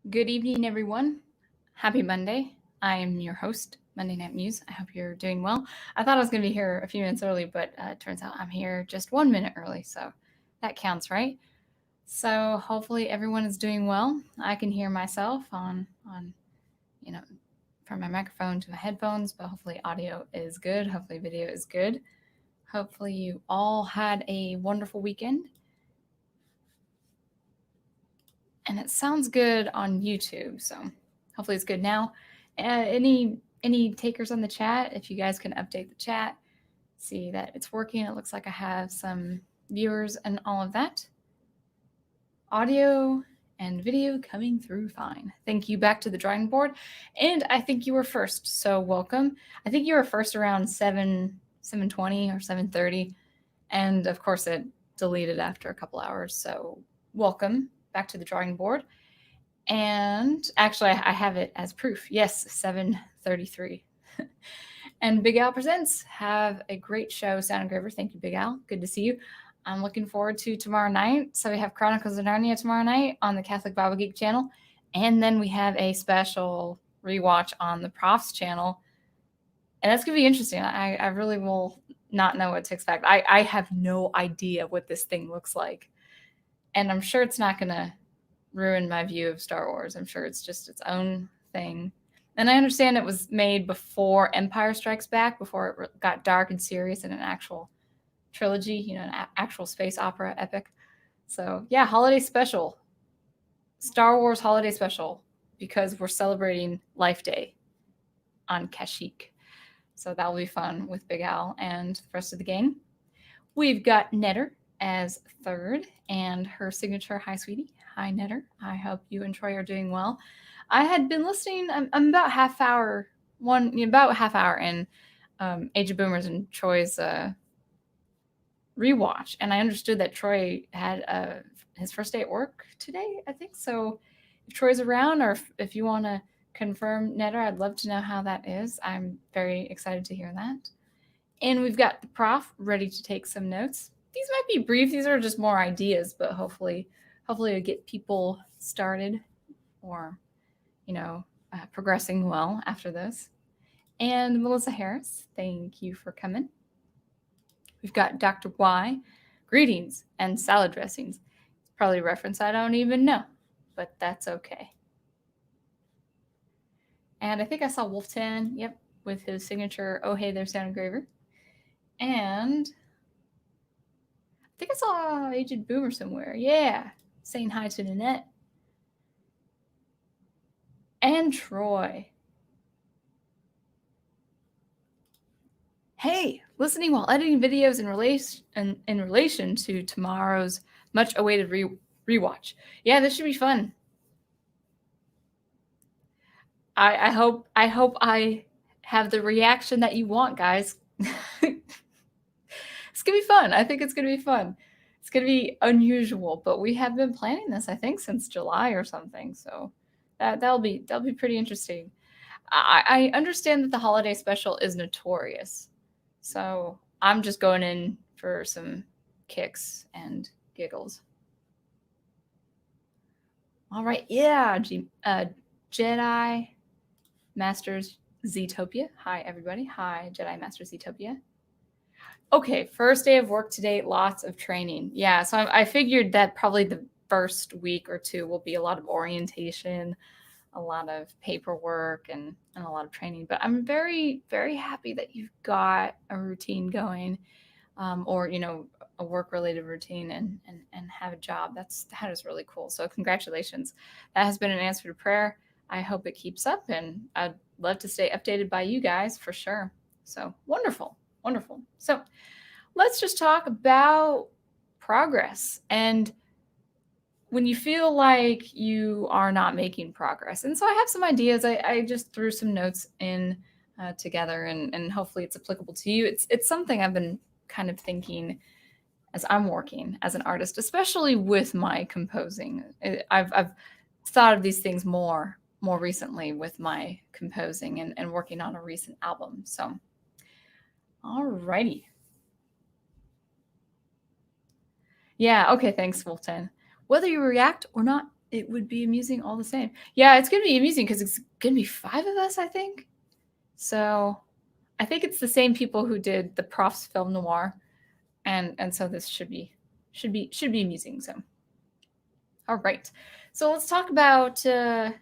Good evening, everyone. Happy Monday. I am your host, Monday Night Muse. I hope you're doing well. I thought I was going to be here a few minutes early, but it turns out I'm here just 1 minute early, so that counts, right? So hopefully everyone is doing well. I can hear myself on you know from my microphone to my headphones, but hopefully audio is good. Hopefully video is good. Hopefully you all had a wonderful weekend. And it sounds good on YouTube, so hopefully it's good now. Any takers on the chat? If you guys can update the chat, see that it's working. It looks like I have some viewers and all of that. Audio and video coming through fine. Thank you. Back to the drawing board, and I think you were first, so welcome. I think you were first around 7:20 or 7:30, and of course it deleted after a couple hours. So welcome back to the drawing board. And actually, I have it as proof. Yes, 7:33. And Big Al Presents have a great show, Sound Engraver. Thank you, Big Al. Good to see you. I'm looking forward to tomorrow night. So we have Chronicles of Narnia tomorrow night on the Catholic Bible Geek channel. And then we have a special rewatch on the Profs channel. And that's going to be interesting. I really will not know what to expect. I have no idea what this thing looks like. And I'm sure it's not going to ruin my view of Star Wars. I'm sure it's just its own thing. And I understand it was made before Empire Strikes Back, before it got dark and serious in an actual trilogy, an actual space opera epic. So yeah, holiday special. Star Wars holiday special, because we're celebrating Life Day on Kashyyyk. So that'll be fun with Big Al and the rest of the gang. We've got Netter as third, and her signature, "Hi, sweetie." Hi, Netter. I hope you and Troy are doing well. I had been listening. I'm about half hour in Age of Boomers and Troy's rewatch, and I understood that Troy had his first day at work today, I think. So if Troy's around, or if you want to confirm, Netter, I'd love to know how that is. I'm very excited to hear that. And we've got the prof ready to take some notes. These might be brief. These are just more ideas, but hopefully it'll get people started or, progressing well after this. And Melissa Harris, thank you for coming. We've got Dr. Y, greetings and salad dressings. It's probably a reference I don't even know, but that's okay. And I think I saw Wolf10, yep, with his signature, "Oh, hey there, Sound Engraver." And I think I saw Aged Boomer somewhere. Yeah, saying hi to Nanette. And Troy. Hey, listening while editing videos in relation to tomorrow's much-awaited rewatch. Yeah, this should be fun. I hope I have the reaction that you want, guys. It's gonna be fun. I think it's gonna be fun. It's gonna be unusual, but we have been planning this, I think, since July or something. So that'll be pretty interesting. I understand that the holiday special is notorious, so I'm just going in for some kicks and giggles. All right, yeah, Jedi Masters Zetopia. Hi, everybody. Hi, Jedi Masters Zetopia. Okay, first day of work today, lots of training. Yeah, so I figured that probably the first week or two will be a lot of orientation, a lot of paperwork, and a lot of training. But I'm very, very happy that you've got a routine going, or a work-related routine, and have a job. That is really cool. So congratulations. That has been an answer to prayer. I hope it keeps up, and I'd love to stay updated by you guys for sure. So wonderful. Wonderful. So let's just talk about progress and when you feel like you are not making progress. And so I have some ideas. I just threw some notes in together, and hopefully it's applicable to you. It's something I've been kind of thinking as I'm working as an artist, especially with my composing. I've thought of these things more recently with my composing and working on a recent album. So alrighty. Yeah, okay, thanks, Wolfton. Whether you react or not it would be amusing all the same. Yeah, it's going to be amusing because it's going to be 5 of us, I think. So I think it's the same people who did the Prof's film noir, and so this should be amusing. So, all right. So let's talk about the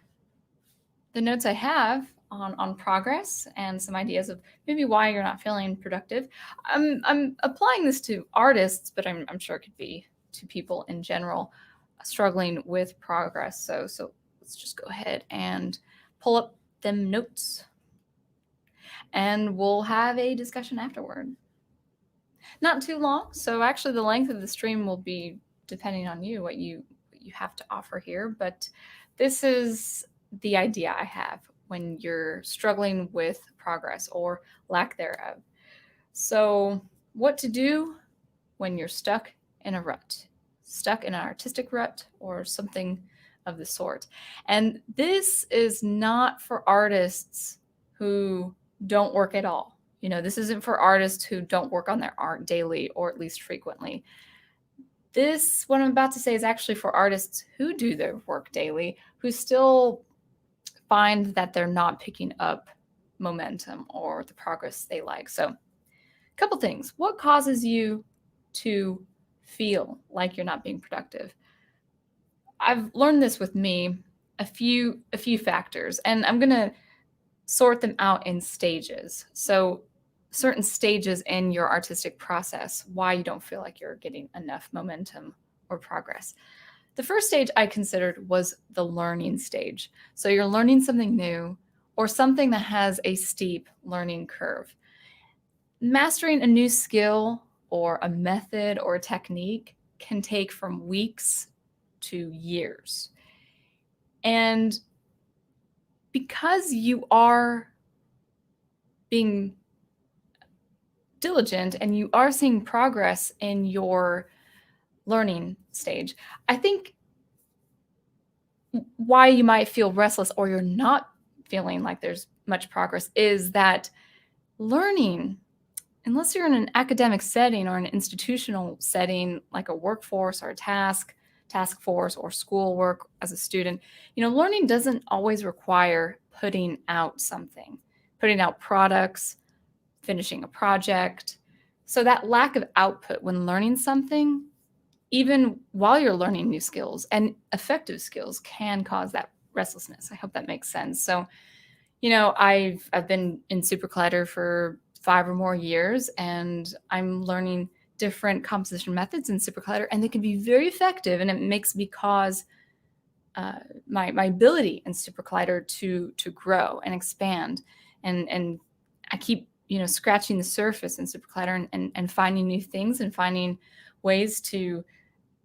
notes I have on progress and some ideas of maybe why you're not feeling productive. I'm applying this to artists, but I'm sure it could be to people in general struggling with progress. So let's just go ahead and pull up them notes, and we'll have a discussion afterward. Not too long, so actually the length of the stream will be depending on you, what you have to offer here, but this is the idea I have when you're struggling with progress or lack thereof. So, what to do when you're stuck in a rut, stuck in an artistic rut or something of the sort. And this is not for artists who don't work at all. This isn't for artists who don't work on their art daily or at least frequently. This, what I'm about to say, is actually for artists who do their work daily, who still find that they're not picking up momentum or the progress they like. So, a couple things. What causes you to feel like you're not being productive? I've learned this with me, a few factors, and I'm going to sort them out in stages. So, certain stages in your artistic process, why you don't feel like you're getting enough momentum or progress. The first stage I considered was the learning stage. So you're learning something new or something that has a steep learning curve. Mastering a new skill or a method or a technique can take from weeks to years. And because you are being diligent and you are seeing progress in your learning stage, I think why you might feel restless or you're not feeling like there's much progress is that learning, unless you're in an academic setting or an institutional setting like a workforce or a task force or schoolwork as a student, learning doesn't always require putting out something, putting out products, finishing a project. So that lack of output when learning something, even while you're learning new skills and effective skills, can cause that restlessness. I hope that makes sense. So, I've been in SuperCollider for 5 or more years, and I'm learning different composition methods in SuperCollider, and they can be very effective, and it makes me cause my ability in SuperCollider to grow and expand, and I keep scratching the surface in SuperCollider and finding new things and finding ways to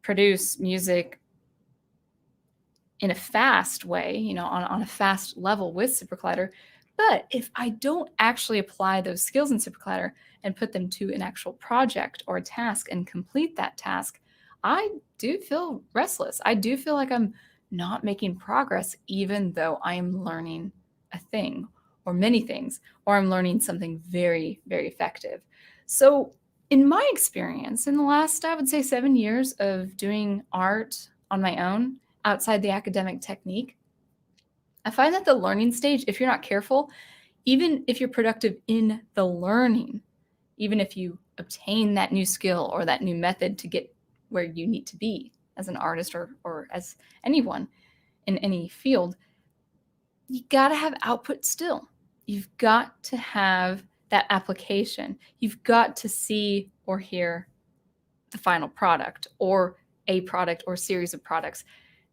produce music in a fast way, on a fast level with SuperCollider. But if I don't actually apply those skills in SuperCollider and put them to an actual project or a task and complete that task, I do feel restless. I do feel like I'm not making progress, even though I am learning a thing or many things, or I'm learning something very, very effective. So in my experience, in the last, I would say 7 years of doing art on my own, outside the academic technique, I find that the learning stage, if you're not careful, even if you're productive in the learning, even if you obtain that new skill or that new method to get where you need to be as an artist or as anyone in any field, you got to have output still. You've got to have that application. You've got to see or hear the final product or a product or series of products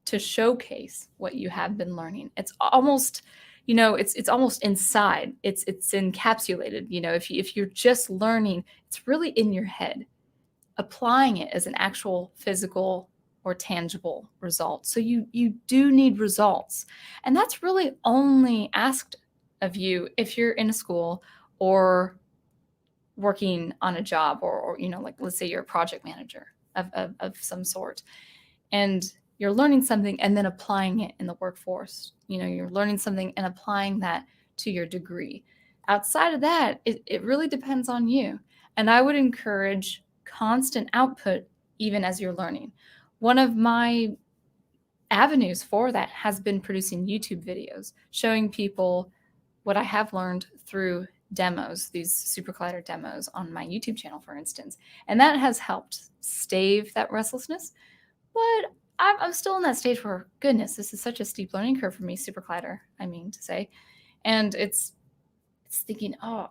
to showcase what you have been learning. It's almost, it's almost inside. It's encapsulated. If you're just learning, it's really in your head. Applying it as an actual physical or tangible result. So you do need results. And that's really only asked of you if you're in a school or working on a job or like, let's say you're a project manager of some sort, and you're learning something and then applying it in the workforce. You're learning something and applying that to your degree. Outside of that, it really depends on you. And I would encourage constant output even as you're learning. One of my avenues for that has been producing YouTube videos, showing people what I have learned through demos, these SuperCollider demos on my YouTube channel, for instance. And that has helped stave that restlessness. But I'm still in that stage where, goodness, this is such a steep learning curve for me, SuperCollider, I mean to say. And it's thinking, oh,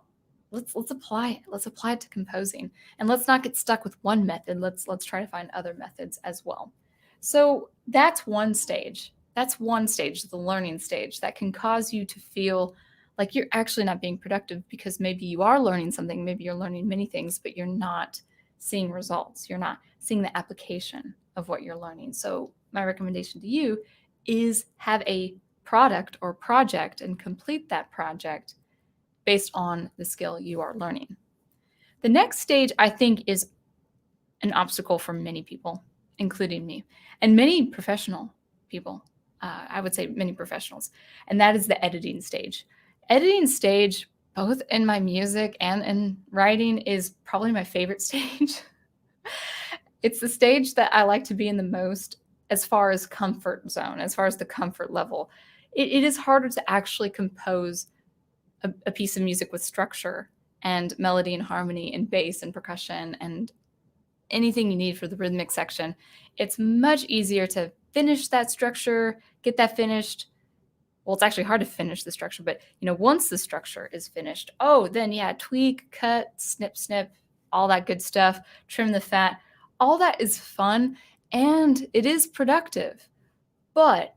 let's apply it. Let's apply it to composing. And let's not get stuck with one method. Let's try to find other methods as well. So that's one stage. That's one stage, the learning stage, that can cause you to feel like you're actually not being productive because maybe you are learning something, maybe you're learning many things, but you're not seeing results. You're not seeing the application of what you're learning. So my recommendation to you is have a product or project and complete that project based on the skill you are learning. The next stage, I think, is an obstacle for many people, including me, and many professional people. I would say many professionals, and that is the editing stage. Editing stage, both in my music and in writing, is probably my favorite stage. It's the stage that I like to be in the most as far as comfort zone, as far as the comfort level. It is harder to actually compose a piece of music with structure and melody and harmony and bass and percussion and anything you need for the rhythmic section. It's much easier to finish that structure, get that finished. Well, it's actually hard to finish the structure, but once the structure is finished, then tweak, cut, snip, all that good stuff, trim the fat. All that is fun and it is productive, but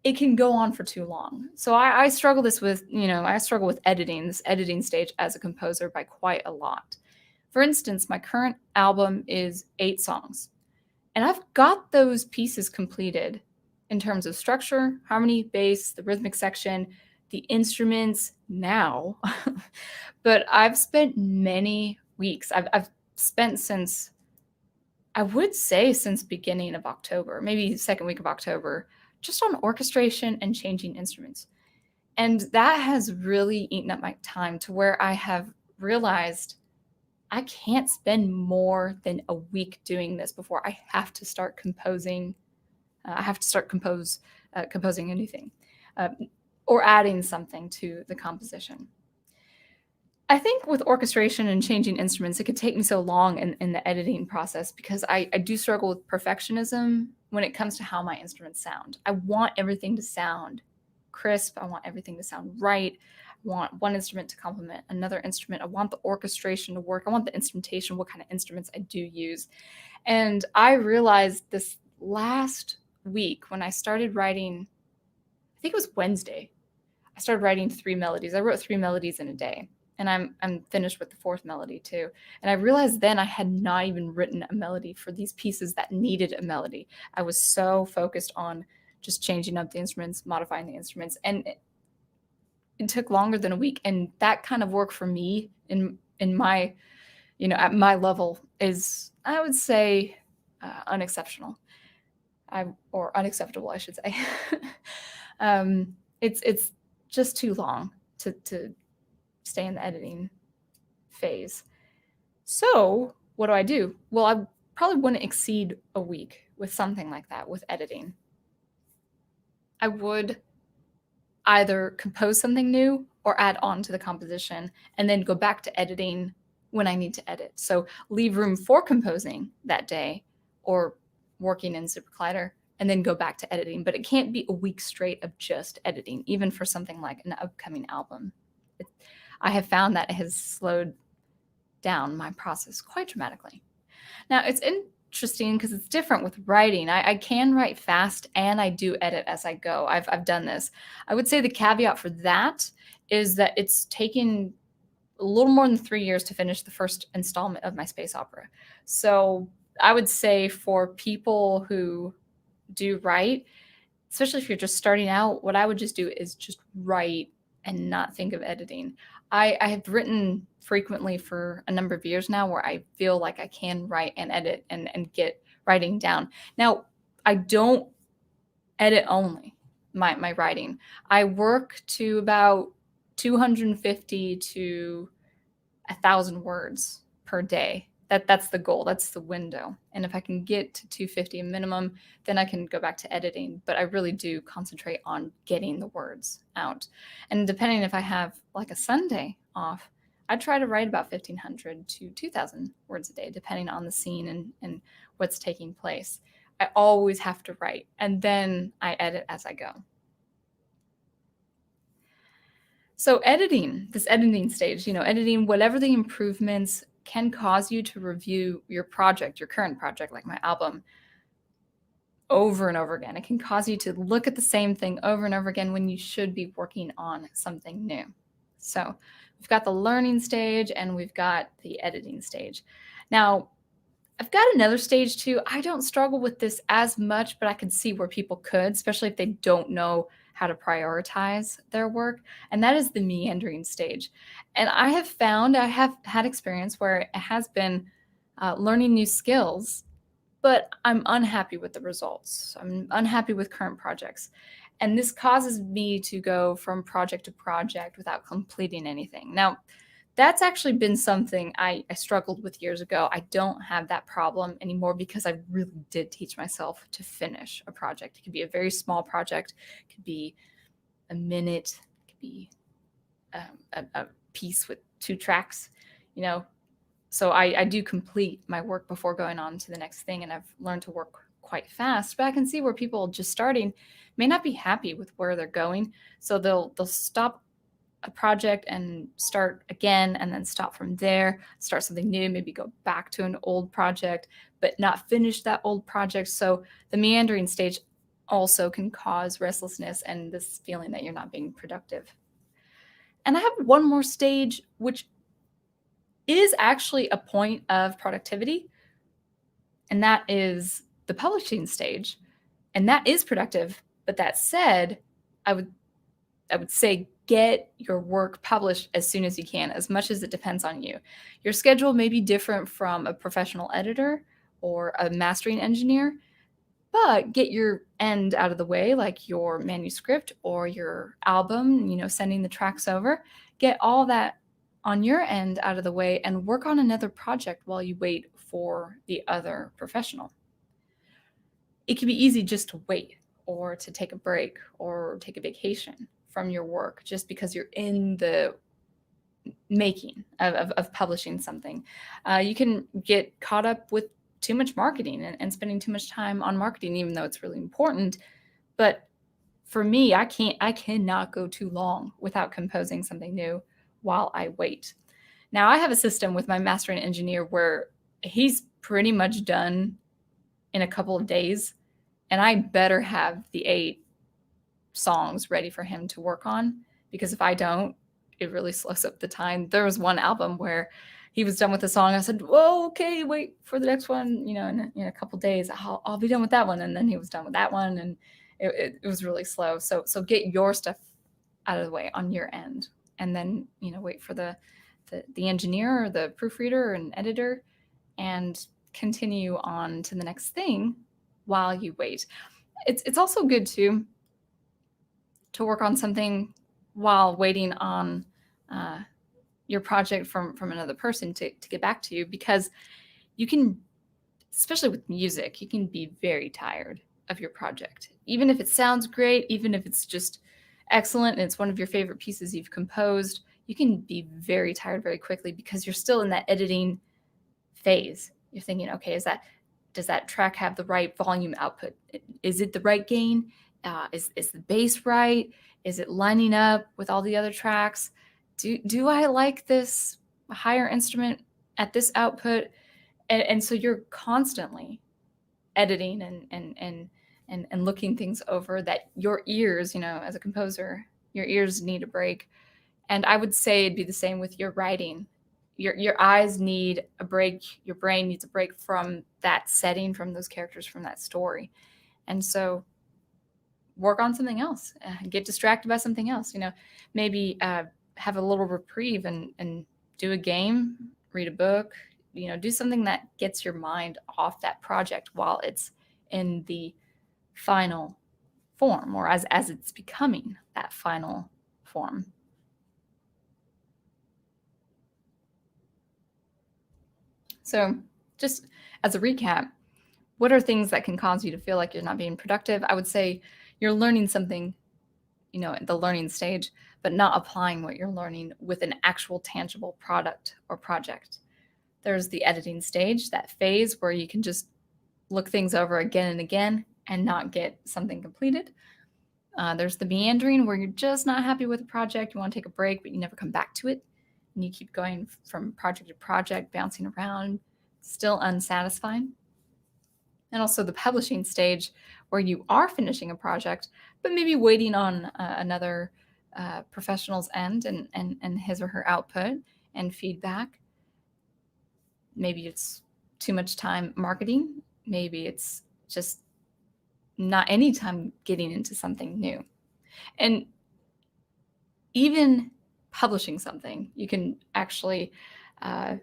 it can go on for too long. So I struggle with editing, this editing stage as a composer by quite a lot. For instance, my current album is 8 songs, and I've got those pieces completed in terms of structure, harmony, bass, the rhythmic section, the instruments now. But I've spent many weeks. I've spent since beginning of October, maybe second week of October, just on orchestration and changing instruments. And that has really eaten up my time to where I have realized I can't spend more than a week doing this before I have to start composing. I have to start composing anything or adding something to the composition. I think with orchestration and changing instruments, it could take me so long in the editing process because I do struggle with perfectionism when it comes to how my instruments sound. I want everything to sound crisp. I want everything to sound right. I want one instrument to complement another instrument. I want the orchestration to work. I want the instrumentation, what kind of instruments I do use. And I realized this last week when I started writing, I think it was Wednesday, I started writing 3 melodies. I wrote 3 melodies in a day. And I'm finished with the 4th melody too. And I realized then I had not even written a melody for these pieces that needed a melody. I was so focused on just changing up the instruments, modifying the instruments. And it took longer than a week. And that kind of work for me in my, at my level is, I would say, unexceptional. Or unacceptable, I should say. It's just too long to stay in the editing phase. So what do? Well, I probably wouldn't exceed a week with something like that with editing. I would either compose something new or add on to the composition and then go back to editing when I need to edit. So leave room for composing that day or working in SuperCollider and then go back to editing. But it can't be a week straight of just editing, even for something like an upcoming album. I have found that it has slowed down my process quite dramatically. Now, it's interesting because it's different with writing. I can write fast and I do edit as I go. I've done this. I would say the caveat for that is that it's taken a little more than 3 years to finish the first installment of my space opera. So I would say for people who do write, especially if you're just starting out, what I would just do is just write and not think of editing. I have written frequently for a number of years now where I feel like I can write and edit and get writing down. Now, I don't edit only my writing. I work to about 250 to 1,000 words per day. That's the goal. That's the window. And if I can get to 250 minimum, then I can go back to editing. But I really do concentrate on getting the words out. And depending if I have like a Sunday off, I try to write about 1,500 to 2,000 words a day, depending on the scene and what's taking place. I always have to write, and then I edit as I go. So editing, this editing stage, editing, whatever the improvements can cause you to review your project, your current project, like my album, over and over again. It can cause you to look at the same thing over and over again when you should be working on something new. So we've got the learning stage and we've got the editing stage. Now, I've got another stage too. I don't struggle with this as much, but I can see where people could, especially if they don't know how to prioritize their work. And that is the meandering stage. And I have found, I have had experience where it has been learning new skills, but I'm unhappy with the results. I'm unhappy with current projects. And this causes me to go from project to project without completing anything. Now, that's actually been something I struggled with years ago. I don't have that problem anymore because I really did teach myself to finish a project. It could be a very small project. It could be a minute. It could be a piece with 2 tracks, So I do complete my work before going on to the next thing, and I've learned to work quite fast. But I can see where people just starting may not be happy with where they're going, so they'll stop a project and start again, and then stop from there, start something new, maybe go back to an old project, but not finish that old project. So the meandering stage also can cause restlessness and this feeling that you're not being productive. And I have one more stage, which is actually a point of productivity, and that is the publishing stage. And that is productive. But that said, I would say get your work published as soon as you can, as much as it depends on you. Your schedule may be different from a professional editor or a mastering engineer, but get your end out of the way, like your manuscript or your album, sending the tracks over. Get all that on your end out of the way and work on another project while you wait for the other professional. It can be easy just to wait or to take a break or take a vacation from your work just because you're in the making of publishing something. You can get caught up with too much marketing and spending too much time on marketing, even though it's really important. But for me, I cannot go too long without composing something new while I wait. Now, I have a system with my mastering engineer where he's pretty much done in a couple of days, and I better have the 8 songs ready for him to work on, because if I don't, it really slows up the time. There was one album where he was done with the song. I said, "Whoa, okay, wait for the next one. In a couple days, I'll be done with that one." And then he was done with that one, and it was really slow. So get your stuff out of the way on your end, and then wait for the engineer or the proofreader and editor, and continue on to the next thing while you wait. It's also good to work on something while waiting on your project from another person to get back to you, because you can, especially with music, you can be very tired of your project. Even if it sounds great, even if it's just excellent and it's one of your favorite pieces you've composed, you can be very tired very quickly because you're still in that editing phase. You're thinking, okay, does that track have the right volume output? Is it the right gain? Is the bass right? Is it lining up with all the other tracks? Do I like this higher instrument at this output? And so you're constantly editing and looking things over that your ears, as a composer, your ears need a break. And I would say it'd be the same with your writing. Your eyes need a break. Your brain needs a break from that setting, from those characters, from that story. And so work on something else, get distracted by something else, maybe have a little reprieve and do a game, read a book, do something that gets your mind off that project while it's in the final form, or as it's becoming that final form. So just as a recap, what are things that can cause you to feel like you're not being productive? I would say you're learning something, at the learning stage, but not applying what you're learning with an actual tangible product or project. There's the editing stage, that phase where you can just look things over again and again and not get something completed. There's the meandering where you're just not happy with a project. You want to take a break, but you never come back to it. And you keep going from project to project, bouncing around, still unsatisfied. And also the publishing stage where you are finishing a project, but maybe waiting on another professional's end and his or her output and feedback. Maybe it's too much time marketing. Maybe it's just not any time getting into something new. And even publishing something, you can actually, I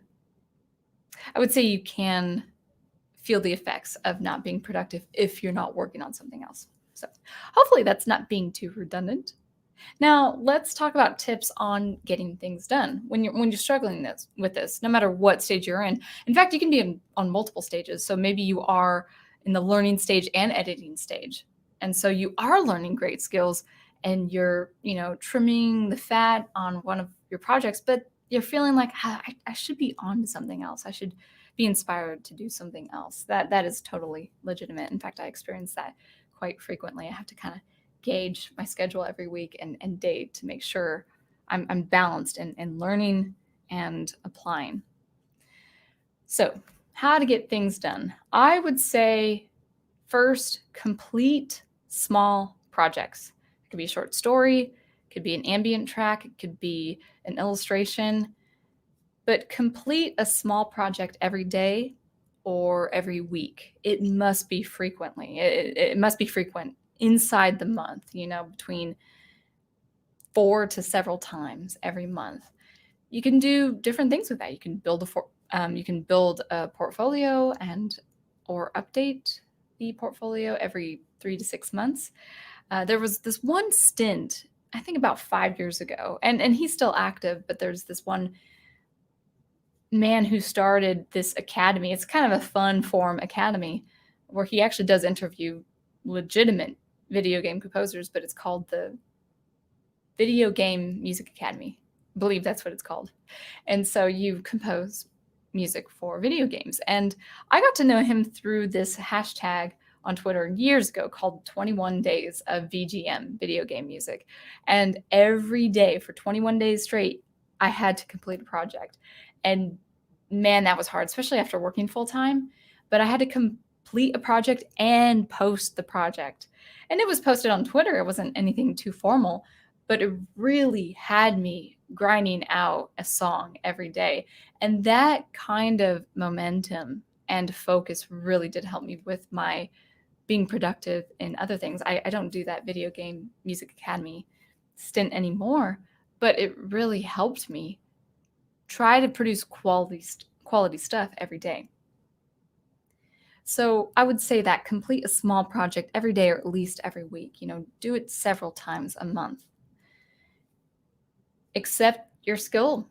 would say you can feel the effects of not being productive if you're not working on something else. So hopefully that's not being too redundant. Now let's talk about tips on getting things done when you're struggling with this, no matter what stage you're in. In fact, you can be on multiple stages. So maybe you are in the learning stage and editing stage. And so you are learning great skills and you're, trimming the fat on one of your projects, but you're feeling like I should be on to something else. I should be inspired to do something else. That is totally legitimate. In fact, I experience that quite frequently. I have to kind of gauge my schedule every week and day to make sure I'm balanced and learning and applying. So how to get things done? I would say first, complete small projects. It could be a short story, it could be an ambient track, it could be an illustration, but complete a small project every day or every week. It must be frequently. It must be frequent inside the month, between 4 to several times every month. You can do different things with that. You can build a portfolio or update the portfolio every 3 to 6 months. There was this one stint, I think about 5 years ago, and he's still active, but there's this one man who started this academy. It's kind of a fun form academy where he actually does interview legitimate video game composers, but it's called the Video Game Music Academy. I believe that's what it's called. And so you compose music for video games. And I got to know him through this hashtag on Twitter years ago called 21 Days of VGM, video game music. And every day for 21 days straight, I had to complete a project. And man, that was hard, especially after working full time. But I had to complete a project and post the project. And it was posted on Twitter. It wasn't anything too formal, but it really had me grinding out a song every day. And that kind of momentum and focus really did help me with my being productive in other things. I don't do that Video Game Music Academy stint anymore, but it really helped me try to produce quality stuff every day. So I would say that complete a small project every day or at least every week. Do it several times a month. Accept your skill,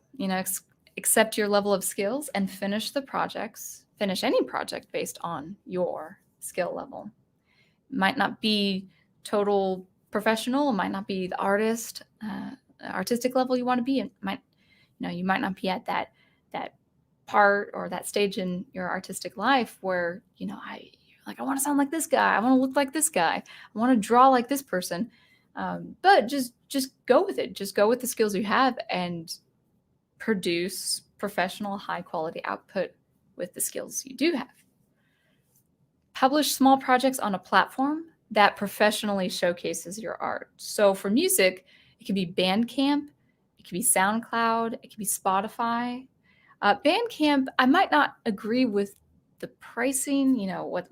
accept your level of skills and finish any project based on your skill level. It might not be total professional, it might not be the artistic level you want to be. It might, you might not be at that part or that stage in your artistic life where, I want to sound like this guy. I want to look like this guy. I want to draw like this person. But just go with it. Just go with the skills you have and produce professional, high quality output with the skills you do have. Publish small projects on a platform that professionally showcases your art. So for music, it could be Bandcamp, it could be SoundCloud, it could be Spotify. Bandcamp, I might not agree with the pricing, what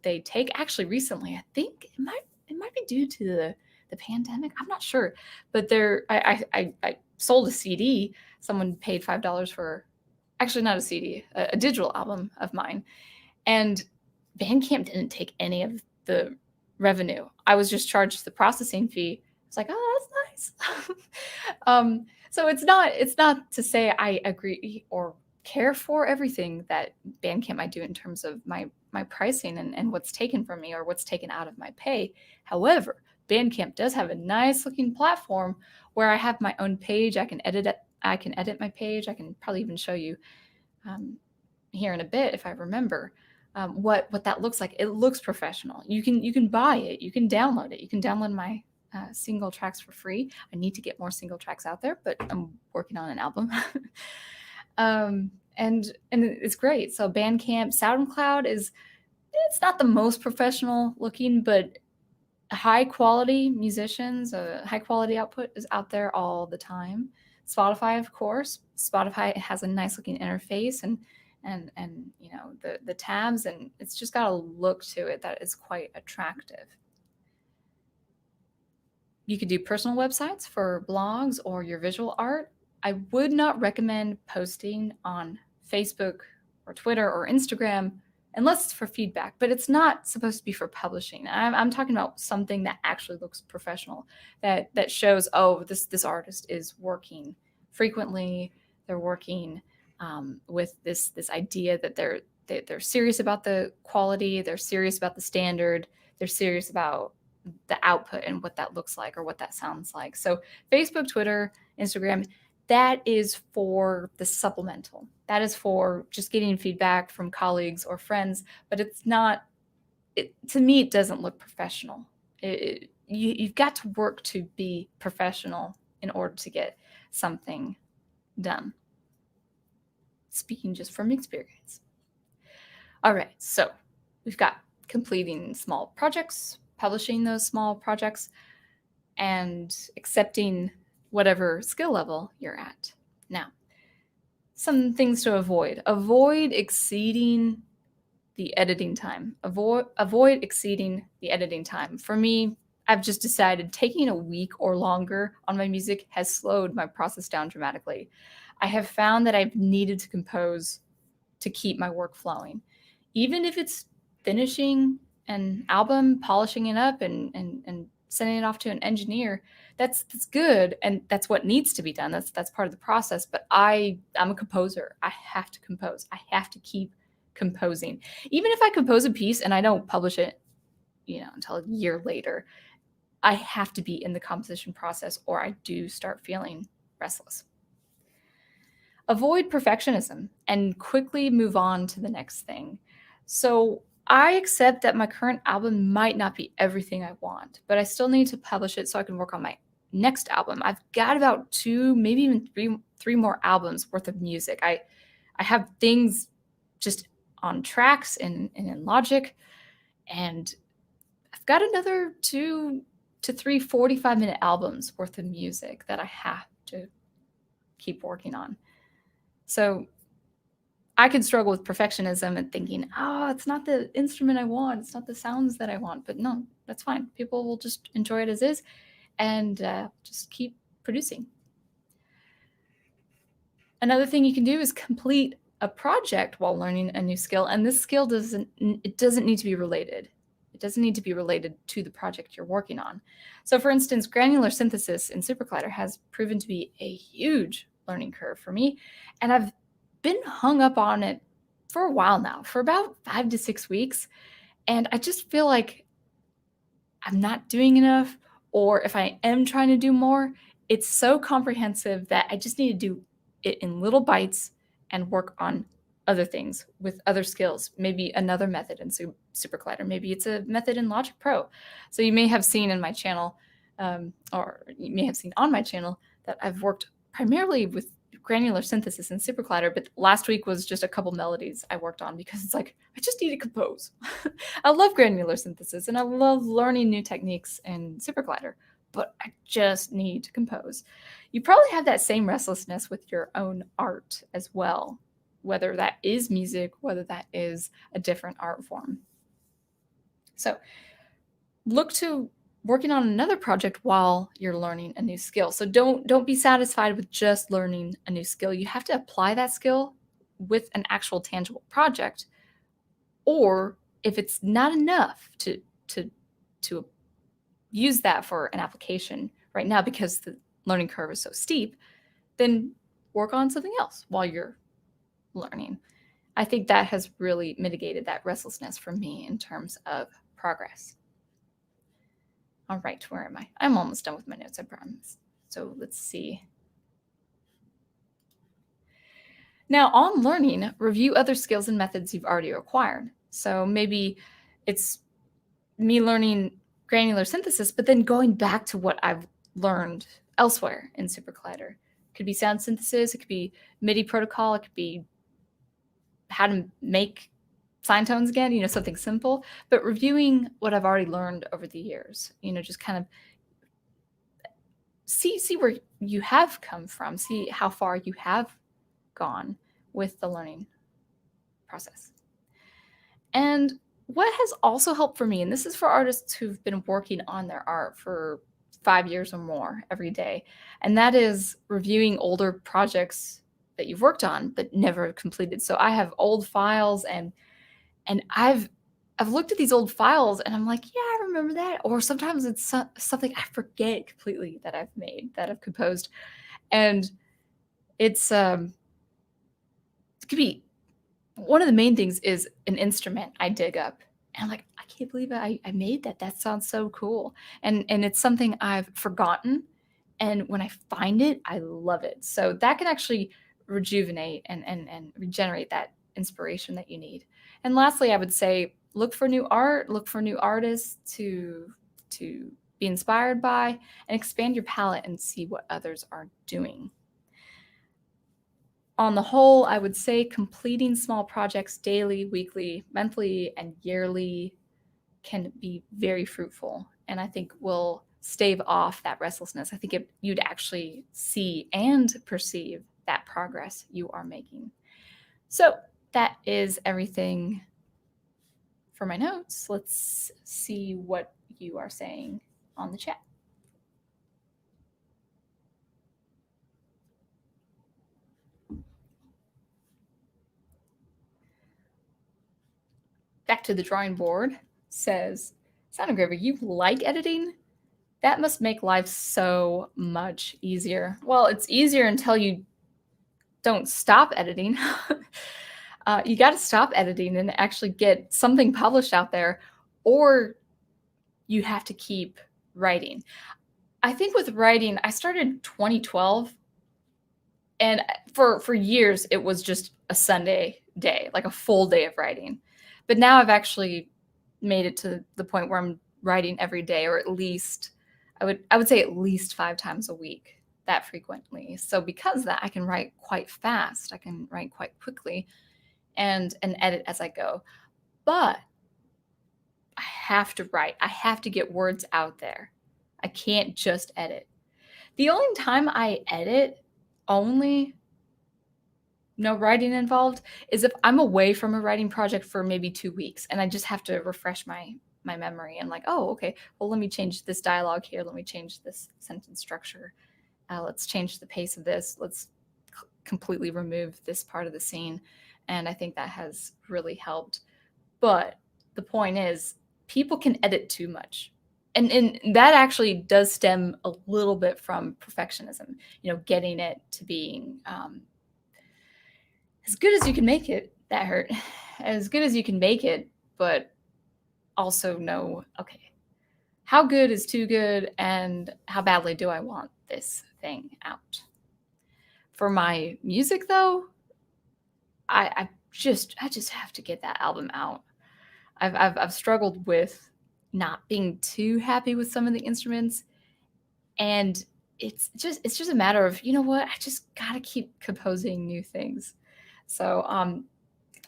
they take. Actually, recently, I think it might be due to the pandemic. I'm not sure, but I sold a CD. Someone paid $5 for, actually not a CD, a digital album of mine, and Bandcamp didn't take any of the revenue. I was just charged the processing fee. It's like, oh, that's nice. So it's not to say I agree or care for everything that Bandcamp might do in terms of my pricing and what's taken from me or what's taken out of my pay. However, Bandcamp does have a nice looking platform where I have my own page. I can edit it. I can edit my page. I can probably even show you here in a bit if I remember what that looks like. It looks professional. You can buy it. You can download it. You can download my single tracks for free. I need to get more single tracks out there, but I'm working on an album. And it's great. So Bandcamp, SoundCloud it's not the most professional looking, but high quality musicians, high quality output is out there all the time. Spotify, of course. Spotify has a nice looking interface and the tabs, and it's just got a look to it that is quite attractive. You could do personal websites for blogs or your visual art. I would not recommend posting on Facebook or Twitter or Instagram unless it's for feedback, but it's not supposed to be for publishing. I'm talking about something that actually looks professional, that shows, oh, this artist is working frequently. They're working with this idea that they're serious about the quality. They're serious about the standard. They're serious about the output and what that looks like or what that sounds like. So Facebook, Twitter, Instagram, that is for the supplemental. That is for just getting feedback from colleagues or friends, but it's not, to me, it doesn't look professional. You've got to work to be professional in order to get something done. Speaking just from experience. All right, so we've got completing small projects, publishing those small projects, and accepting whatever skill level you're at. Now, some things to avoid. Avoid exceeding the editing time. Avoid exceeding the editing time. For me, I've just decided taking a week or longer on my music has slowed my process down dramatically. I have found that I've needed to compose to keep my work flowing. Even if it's finishing an album, polishing it up, and sending it off to an engineer, that's good, and that's what needs to be done. That's part of the process. But I'm a composer. I have to compose. I have to keep composing. Even if I compose a piece and I don't publish it, until a year later, I have to be in the composition process, or I do start feeling restless. Avoid perfectionism and quickly move on to the next thing. So I accept that my current album might not be everything I want, but I still need to publish it so I can work on my next album. I've got about 2, maybe even three more albums worth of music. I have things just on tracks and in Logic, and I've got another 2 to 3 45-minute albums worth of music that I have to keep working on. So I could struggle with perfectionism and thinking, oh, it's not the instrument I want. It's not the sounds that I want. But no, that's fine. People will just enjoy it as is and just keep producing. Another thing you can do is complete a project while learning a new skill. And this skill doesn't need to be related. It doesn't need to be related to the project you're working on. So for instance, granular synthesis in SuperCollider has proven to be a huge learning curve for me. And I've been hung up on it for a while now, for about 5 to 6 weeks. And I just feel like I'm not doing enough, or if I am trying to do more, it's so comprehensive that I just need to do it in little bites and work on other things with other skills, maybe another method in SuperCollider. Maybe it's a method in Logic Pro. So you may have seen in my channel, or you may have seen on my channel, that I've worked primarily with granular synthesis in SuperCollider, but last week was just a couple melodies I worked on because it's like, I just need to compose. I love granular synthesis and I love learning new techniques in SuperCollider, but I just need to compose. You probably have that same restlessness with your own art as well, whether that is music, whether that is a different art form. So look to working on another project while you're learning a new skill. So don't be satisfied with just learning a new skill. You have to apply that skill with an actual tangible project. Or if it's not enough to use that for an application right now because the learning curve is so steep, then work on something else while you're learning. I think that has really mitigated that restlessness for me in terms of progress. All right, where am I? I'm almost done with my notes, I promise. So let's see. Now, on learning, review other skills and methods you've already acquired. So maybe it's me learning granular synthesis, but then going back to what I've learned elsewhere in SuperCollider. It could be sound synthesis, it could be MIDI protocol, it could be how to make sine tones again, something simple, but reviewing what I've already learned over the years, just kind of see where you have come from, see how far you have gone with the learning process. And what has also helped for me, and this is for artists who've been working on their art for 5 years or more every day, and that is reviewing older projects that you've worked on but never completed. So I have old files, and I've looked at these old files and I'm like, yeah, I remember that. Or sometimes it's something I forget completely that I've made, that I've composed. And it's it could be one of the main things is an instrument I dig up. And I'm like, I can't believe I made that. That sounds so cool. And it's something I've forgotten. And when I find it, I love it. So that can actually rejuvenate and regenerate that inspiration that you need. And lastly, I would say look for new art, look for new artists to be inspired by, and expand your palette and see what others are doing. On the whole, I would say completing small projects daily, weekly, monthly, and yearly can be very fruitful, and I think will stave off that restlessness. I think you'd actually see and perceive that progress you are making. So that is everything for my notes. Let's see what you are saying on the chat. Back to the drawing board says, Sound Engraver, you like editing? That must make life so much easier. Well, it's easier until you don't stop editing. You got to stop editing and actually get something published out there, or you have to keep writing. I think with writing, I started 2012, and for years it was just a Sunday day, like a full day of writing. But now I've actually made it to the point where I'm writing every day, or at least I would say at least 5 times a week, that frequently. So because of that, I can write quite fast. I can write quite quickly and edit as I go. But I have to write. I have to get words out there. I can't just edit. The only time I edit, only no writing involved, is if I'm away from a writing project for maybe 2 weeks and I just have to refresh my memory and like, oh, okay, well, let me change this dialogue here. Let me change this sentence structure. Let's change the pace of this. Let's completely remove this part of the scene. And I think that has really helped. But the point is, people can edit too much. And that actually does stem a little bit from perfectionism, getting it to being as good as you can make it. That hurt. As good as you can make it, but also know, okay, how good is too good, and how badly do I want this thing out? For my music, though, I just have to get that album out. I've struggled with not being too happy with some of the instruments, and it's just a matter of, you know what, I just gotta keep composing new things. So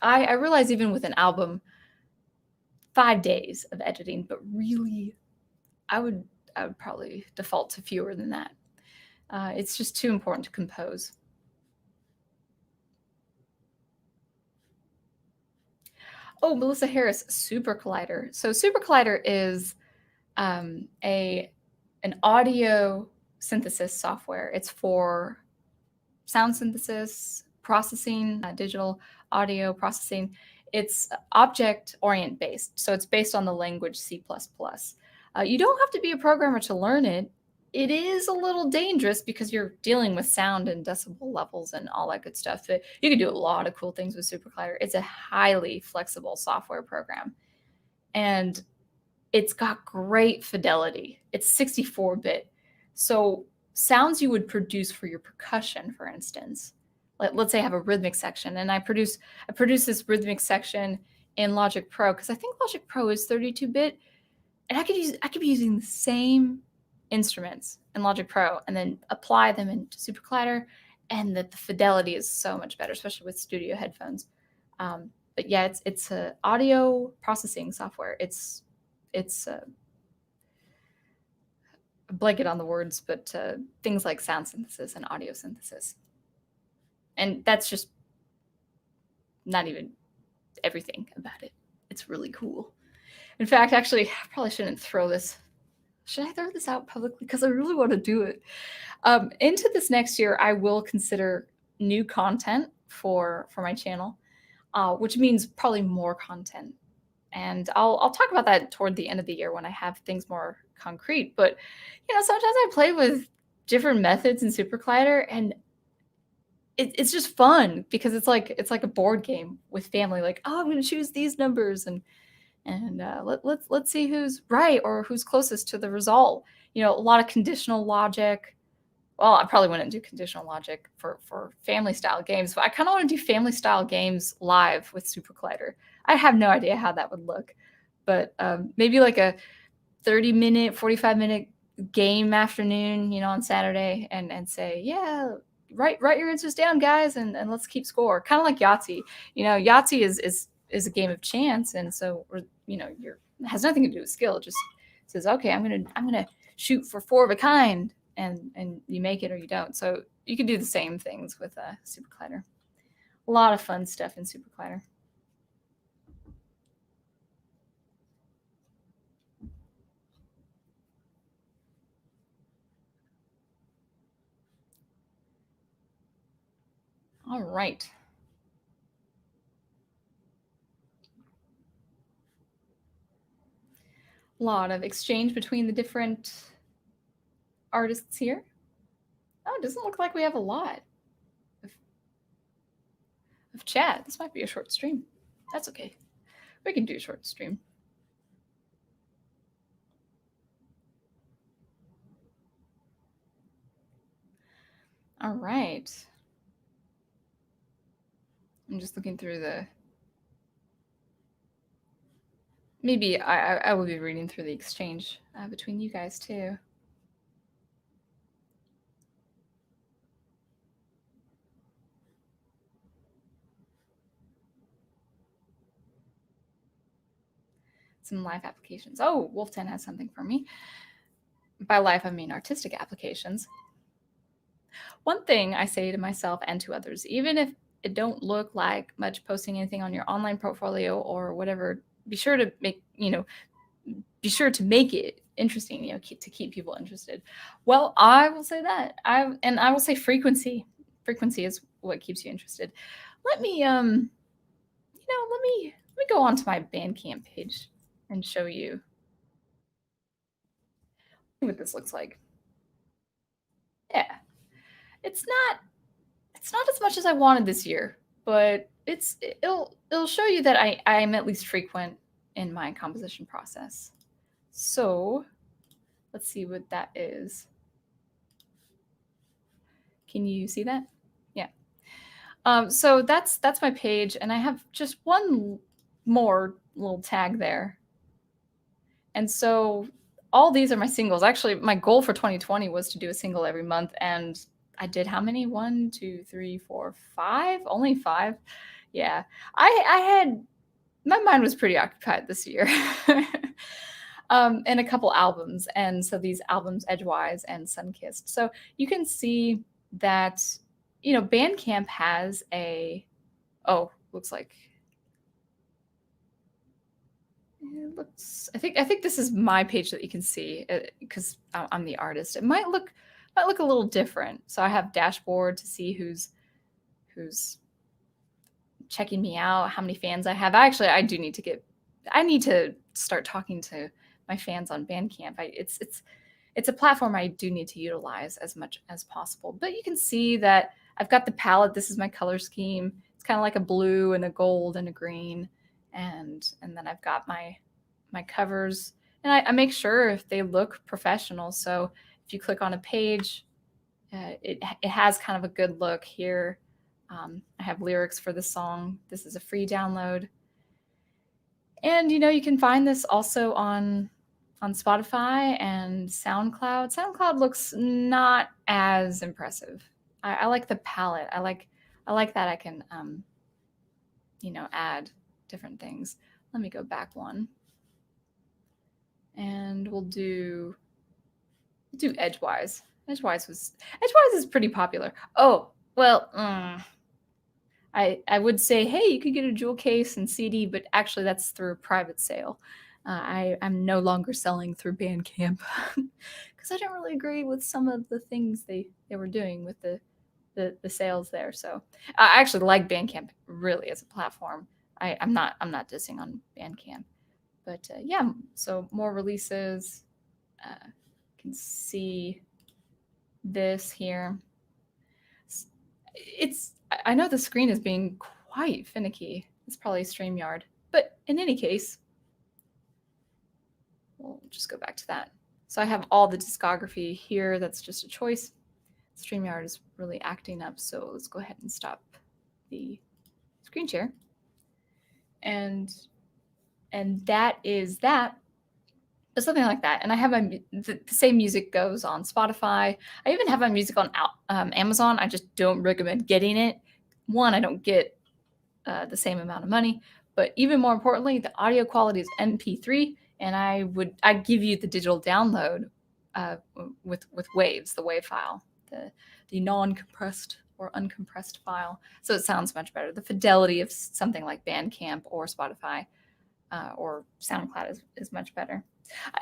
I realize even with an album, 5 days of editing, but really I would probably default to fewer than that. It's just too important to compose. Oh, Melissa Harris, SuperCollider. So SuperCollider is an audio synthesis software. It's for sound synthesis, processing, digital audio processing. It's object-orient based, so it's based on the language C++. You don't have to be a programmer to learn it. it is a little dangerous because you're dealing with sound and decibel levels and all that good stuff. But you can do a lot of cool things with SuperCollider. It's a highly flexible software program, and it's got great fidelity. It's 64-bit. So sounds you would produce for your percussion, for instance, like let's say I have a rhythmic section and I produce this rhythmic section in Logic Pro, because I think Logic Pro is 32-bit, and I could be using the same instruments in Logic Pro and then apply them into SuperCollider, and that the fidelity is so much better, especially with studio headphones. But yeah, it's a audio processing software. It's a blanket on the words, but things like sound synthesis and audio synthesis, and that's just not even everything about it. It's really cool. In fact, actually, I probably shouldn't throw this. Should I throw this out publicly? Because I really want to do it. Into this next year, I will consider new content for my channel, which means probably more content. And I'll talk about that toward the end of the year when I have things more concrete. But sometimes I play with different methods in SuperCollider, and it's just fun because it's like a board game with family. Like, oh, I'm going to choose these numbers, and let's see who's right or who's closest to the result. A lot of conditional logic. Well, I probably wouldn't do conditional logic for family style games, but I kind of want to do family style games live with SuperCollider. I have no idea how that would look, but maybe like a 30-minute, 45-minute game afternoon, on Saturday, and say, yeah, write your answers down, guys, and let's keep score. Kind of like Yahtzee. Yahtzee is a game of chance, and so it has nothing to do with skill. It just says, okay, I'm gonna shoot for 4 of a kind, and you make it or you don't. So you can do the same things with SuperCollider. A lot of fun stuff in SuperCollider. All right. A lot of exchange between the different artists here. Oh, it doesn't look like we have a lot of chat. This might be a short stream. That's okay. We can do a short stream. All right. I'm just looking through the... Maybe I will be reading through the exchange between you guys too. Some live applications. Oh, Wolf10 has something for me. By live, I mean artistic applications. One thing I say to myself and to others, even if it don't look like much posting anything on your online portfolio or whatever, be sure to make it interesting, to keep people interested. Well, I will say that. I will say frequency. Frequency is what keeps you interested. Let me let me go onto my Bandcamp page and show you what this looks like. Yeah. It's not as much as I wanted this year, but it'll show you that I'm at least frequent in my composition process. So let's see what that is. Can you see that? Yeah. So that's my page, and I have just one more little tag there. And so all these are my singles. Actually, my goal for 2020 was to do a single every month, and I did how many? 1, 2, 3, 4, 5? Only 5. Yeah. My mind was pretty occupied this year. And a couple albums. And so these albums, Edgewise and Sunkissed. So you can see that, Bandcamp has looks like, I think this is my page that you can see because I'm the artist. It might look a little different. So I have dashboard to see who's checking me out, how many fans I have. I need to start talking to my fans on Bandcamp. It's it's a platform I do need to utilize as much as possible. But you can see that I've got the palette. This is my color scheme. It's kind of like a blue and a gold and a green. And then I've got my covers. And I make sure if they look professional. So if you click on a page, it has kind of a good look here. I have lyrics for the song. This is a free download. And you can find this also on Spotify and SoundCloud. SoundCloud looks not as impressive. I like the palette. I like that I can add different things. Let me go back one. And we'll do Edgewise. Edgewise is pretty popular. Oh, well, I would say, hey, you could get a jewel case and CD, but actually that's through a private sale. I'm no longer selling through Bandcamp because I don't really agree with some of the things they were doing with the sales there. So I actually like Bandcamp really as a platform. I'm not dissing on Bandcamp, but yeah. So more releases. You can see this here. I know the screen is being quite finicky. It's probably StreamYard, but in any case, we'll just go back to that. So I have all the discography here. That's just a choice. StreamYard is really acting up, so let's go ahead and stop the screen share. And that is that. Something like that. And I have the same music goes on Spotify. I even have my music on Amazon. I just don't recommend getting it. One, I don't get the same amount of money, but even more importantly, the audio quality is MP3, and I give you the digital download with Waves, the WAV file, the non-compressed or uncompressed file. So it sounds much better. The fidelity of something like Bandcamp or Spotify or SoundCloud is much better.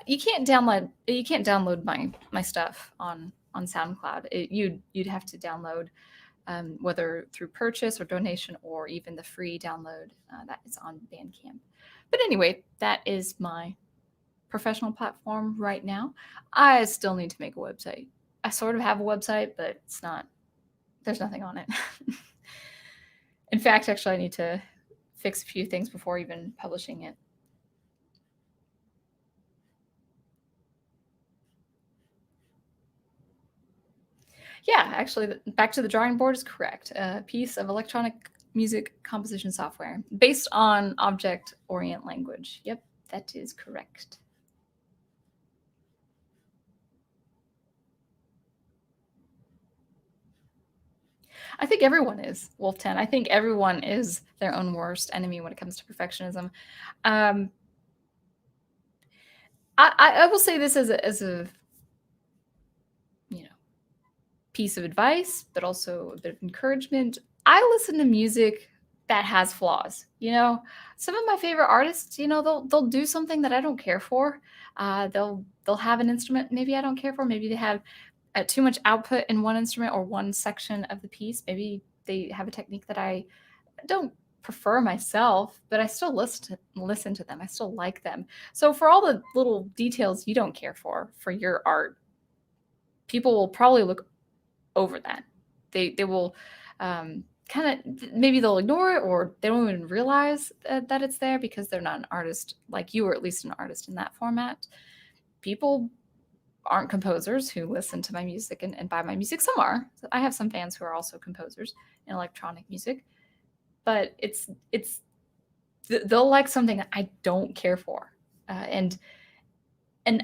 You can't download my stuff on SoundCloud. You'd have to download whether through purchase or donation or even the free download that is on Bandcamp. But anyway, that is my professional platform right now. I still need to make a website. I sort of have a website, but there's nothing on it. In fact, actually, I need to fix a few things before even publishing it. Yeah, actually, back to the drawing board is correct. A piece of electronic music composition software based on object-orient language. Yep, that is correct. I think everyone is, Wolf 10. I think everyone is their own worst enemy when it comes to perfectionism. I will say this as a piece of advice, but also a bit of encouragement. I listen to music that has flaws. Some of my favorite artists, they'll do something that I don't care for. They'll have an instrument maybe I don't care for. Maybe they have too much output in one instrument or one section of the piece. Maybe they have a technique that I don't prefer myself, but I still listen to them. I still like them. So for all the little details you don't care for your art, people will probably look over that. They will kind of, maybe they'll ignore it, or they don't even realize that it's there because they're not an artist like you, or at least an artist in that format. People aren't composers who listen to my music and buy my music. Some are. I have some fans who are also composers in electronic music, but they'll like something that I don't care for. And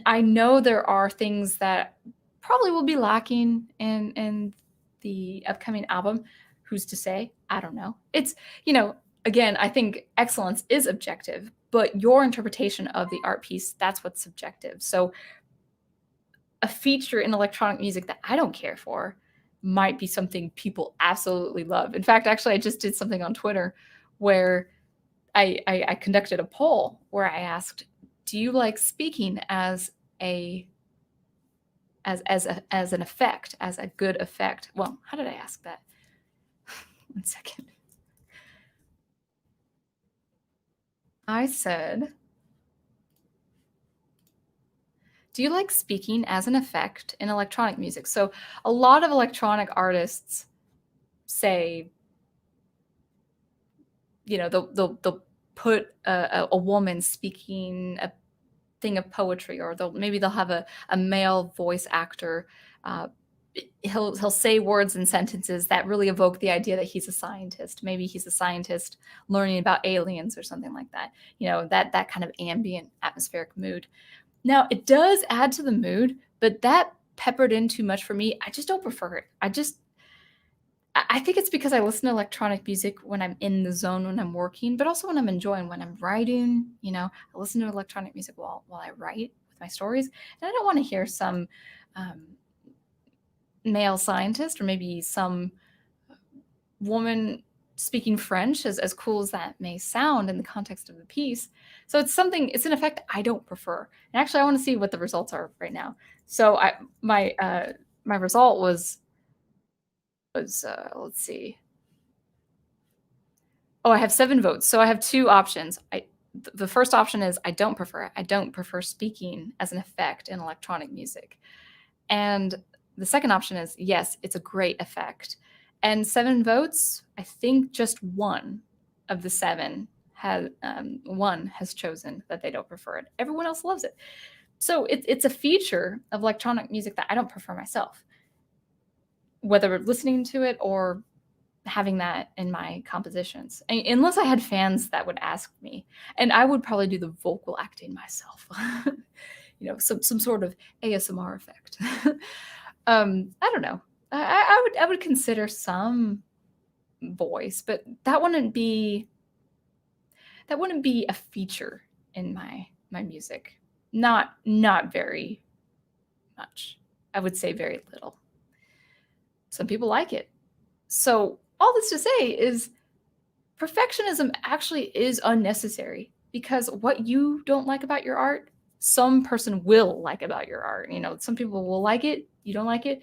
I know there are things that probably will be lacking in the upcoming album. Who's to say? I don't know. It's, again, I think excellence is objective, but your interpretation of the art piece, that's what's subjective. So a feature in electronic music that I don't care for might be something people absolutely love. In fact, actually, I just did something on Twitter where I conducted a poll where I asked, do you like speaking as an effect, as a good effect? Well, how did I ask that? 1 second. I said, Do you like speaking as an effect in electronic music? So a lot of electronic artists say, they'll put a woman speaking a thing of poetry, or they'll have a male voice actor. Uh, he'll say words and sentences that really evoke the idea that he's a scientist. Maybe he's a scientist learning about aliens or something like that. That kind of ambient atmospheric mood. Now, it does add to the mood, but that peppered in too much for me. I just don't prefer it. I think it's because I listen to electronic music when I'm in the zone, when I'm working, but also when I'm enjoying, when I'm writing. I listen to electronic music while I write with my stories, and I don't want to hear some um, male scientist, or maybe some woman speaking French, as cool as that may sound in the context of the piece. So it's an effect I don't prefer. And actually, I want to see what the results are right now. So my result was let's see. Oh, I have 7 votes. So I have 2 options. The first option is I don't prefer it. I don't prefer speaking as an effect in electronic music. And the second option is yes, it's a great effect. And 7 votes, I think just one of the 7 has chosen that they don't prefer it. Everyone else loves it. So it's a feature of electronic music that I don't prefer myself, whether listening to it or having that in my compositions, unless I had fans that would ask me, and I would probably do the vocal acting myself. Some sort of ASMR effect. I don't know. I would consider some voice, but that wouldn't be a feature in my music. Not very much. I would say very little. Some people like it. So all this to say is perfectionism actually is unnecessary, because what you don't like about your art, some person will like about your art. Some people will like it, you don't like it.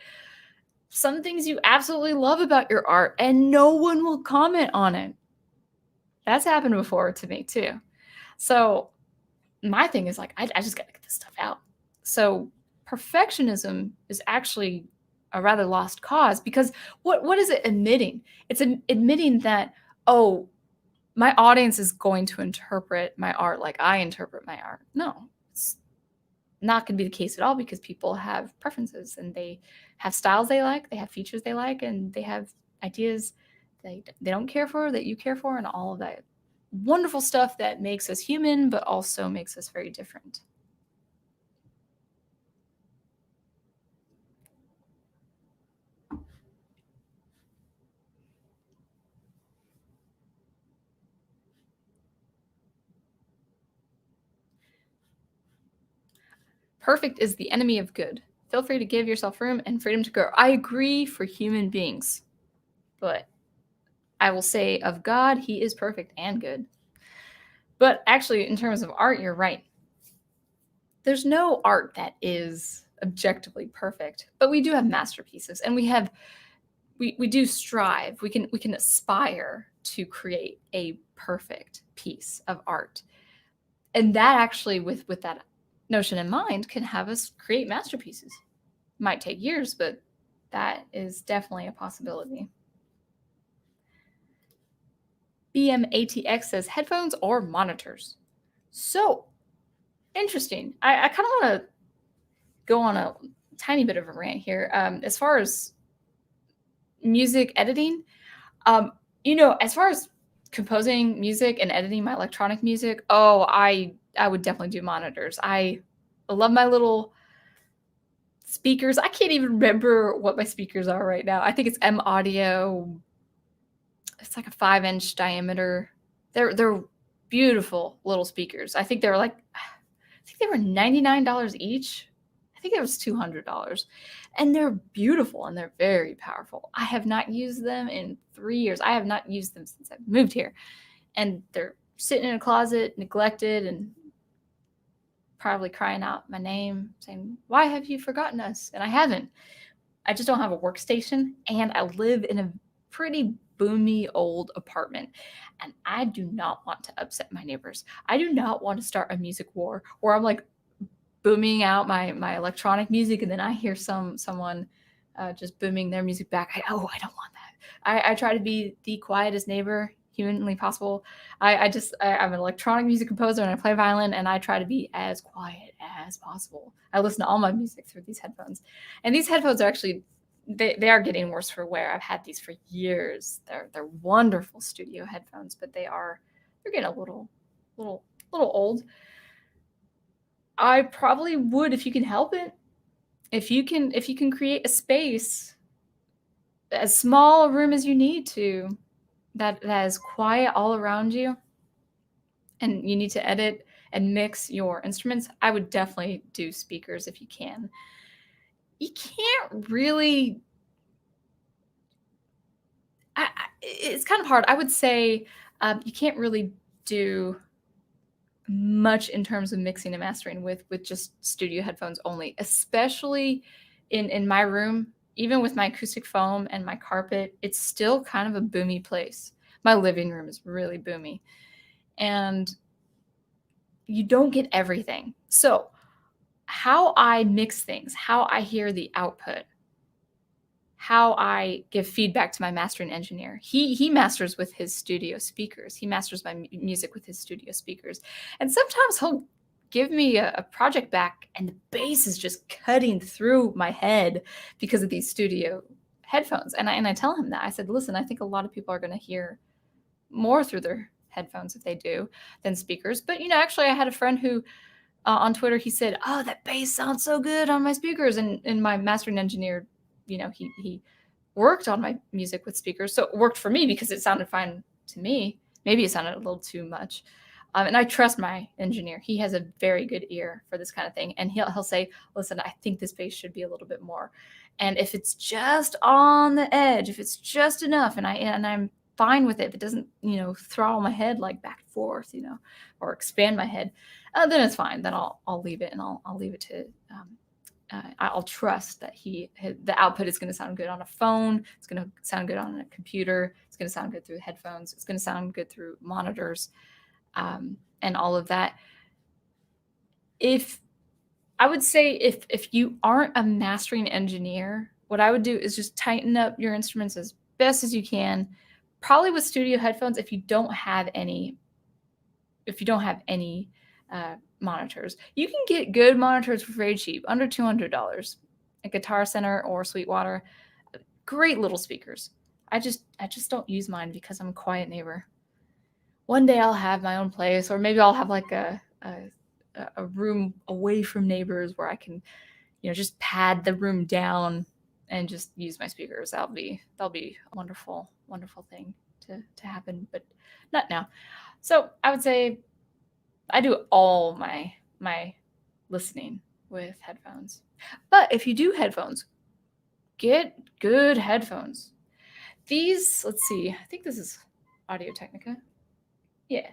Some things you absolutely love about your art and no one will comment on it. That's happened before to me too. So my thing is like, I just got to get this stuff out. So perfectionism is actually a rather lost cause, because what is it admitting? It's admitting that, oh, my audience is going to interpret my art like I interpret my art. No, it's not going to be the case at all, because people have preferences and they have styles they like, they have features they like, and they have ideas they don't care for that you care for, and all of that wonderful stuff that makes us human, but also makes us very different. Perfect is the enemy of good. Feel free to give yourself room and freedom to grow. I agree for human beings, but I will say of God, he is perfect and good. But actually, in terms of art, you're right. There's no art that is objectively perfect, but we do have masterpieces, and we do strive. We can aspire to create a perfect piece of art. And that actually, with that notion in mind, can have us create masterpieces. Might take years, but that is definitely a possibility. BMATX says headphones or monitors. So interesting. I kind of want to go on a tiny bit of a rant here. As far as music editing, as far as composing music and editing my electronic music, I would definitely do monitors. I love my little speakers. I can't even remember what my speakers are right now. I think it's M Audio. It's like a 5-inch diameter. They're beautiful little speakers. I think they were $99 each. I think it was $200. And they're beautiful and they're very powerful. I have not used them in 3 years. I have not used them since I've moved here. And they're sitting in a closet, neglected, and probably crying out my name, saying, "Why have you forgotten us?" And I haven't. I just don't have a workstation, and I live in a pretty boomy old apartment, and I do not want to upset my neighbors. I do not want to start a music war where I'm like booming out my electronic music, and then I hear someone just booming their music back. I don't want that. I try to be the quietest neighbor humanly possible. I'm an electronic music composer and I play violin, and I try to be as quiet as possible. I listen to all my music through these headphones, and these headphones are actually they are getting worse for wear. I've had these for years. They're wonderful studio headphones, but they're getting a little old. I probably would, if you can help it. If you can create a space, as small a room as you need to, that is quiet all around you, and you need to edit and mix your instruments, I would definitely do speakers if you can. You can't really. It's kind of hard. I would say you can't really do much in terms of mixing and mastering with just studio headphones only, especially in my room. Even with my acoustic foam and my carpet, it's still kind of a boomy place. My living room is really boomy, and you don't get everything. So how I mix things, how I hear the output, how I give feedback to my mastering engineer. He masters with his studio speakers. He masters my music with his studio speakers. And sometimes he'll give me a project back and the bass is just cutting through my head because of these studio headphones. And I tell him that. I said, listen, I think a lot of people are going to hear more through their headphones if they do than speakers. But, actually I had a friend who on Twitter, he said, oh, that bass sounds so good on my speakers. And my mastering engineer, he worked on my music with speakers. So it worked for me because it sounded fine to me. Maybe it sounded a little too much. And I trust my engineer. He has a very good ear for this kind of thing. And he'll say, listen, I think this bass should be a little bit more. And if it's just on the edge, if it's just enough, and I'm fine with it, if it doesn't, throttle my head like back and forth, or expand my head, then it's fine. Then I'll leave it, and I'll leave it to I'll trust that the output is going to sound good on a phone. It's going to sound good on a computer. It's going to sound good through headphones. It's going to sound good through monitors, and all of that. If you aren't a mastering engineer, what I would do is just tighten up your instruments as best as you can. Probably with studio headphones, if you don't have any monitors. You can get good monitors for very cheap, under $200 at Guitar Center or Sweetwater. Great little speakers. I just don't use mine because I'm a quiet neighbor. One day I'll have my own place, or maybe I'll have like a room away from neighbors where I can, just pad the room down and just use my speakers. That'll be a wonderful, wonderful thing to happen, but not now. So I would say I do all my listening with headphones. But if you do headphones, get good headphones. These, let's see, I think this is Audio Technica. Yeah,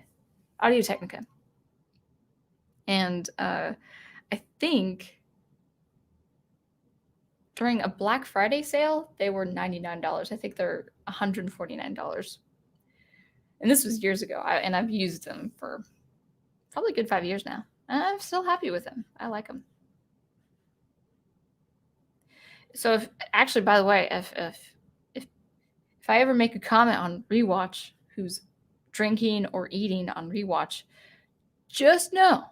Audio Technica. And I think during a Black Friday sale, they were $99. I think they're $149. And this was years ago, and I've used them for probably a good 5 years now. I'm still happy with them. I like them. So by the way, if I ever make a comment on Rewatch who's drinking or eating on Rewatch, just know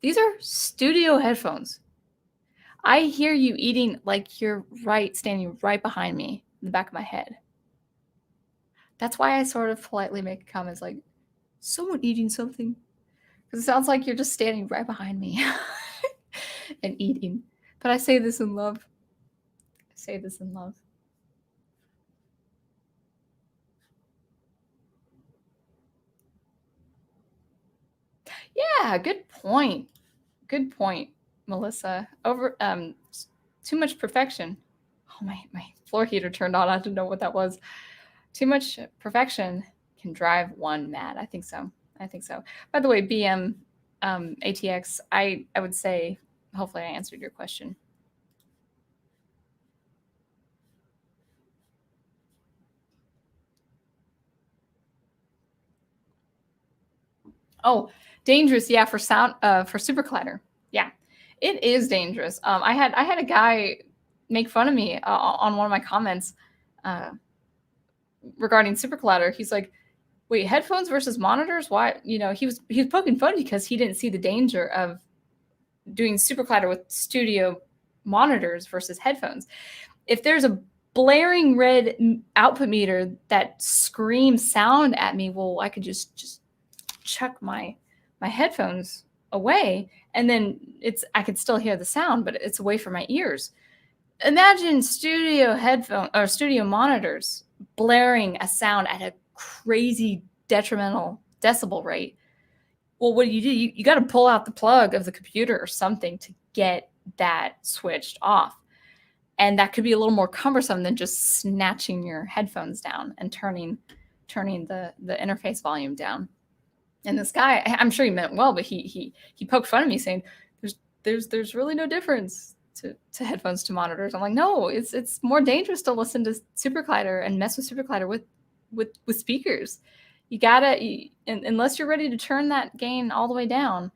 these are studio headphones. I hear you eating like you're standing right behind me in the back of my head. That's why I sort of politely make comments like, someone eating something, because it sounds like you're just standing right behind me and eating. But I say this in love. Yeah, good point, Melissa. Over too much perfection. Oh, my floor heater turned on. I didn't know what that was. Too much perfection can drive one mad. I think so. By the way, BM ATX, I would say, hopefully I answered your question. Oh, dangerous, yeah, for SuperCollider. Yeah, it is dangerous. I had a guy make fun of me on one of my comments uh, regarding SuperCollider. He's like, "Wait, headphones versus monitors? Why?" He was poking fun because he didn't see the danger of doing SuperCollider with studio monitors versus headphones. If there's a blaring red output meter that screams sound at me, well, I could just chuck my headphones away, and then I could still hear the sound, but it's away from my ears. Imagine studio headphone or studio monitors blaring a sound at a crazy detrimental decibel rate. Well, what do? You got to pull out the plug of the computer or something to get that switched off. And that could be a little more cumbersome than just snatching your headphones down and turning the interface volume down. And this guy, I'm sure he meant well, but he poked fun at me saying there's really no difference to headphones to monitors. I'm like, no, it's more dangerous to listen to SuperCollider and mess with SuperCollider with speakers. You gotta, unless you're ready to turn that gain all the way down.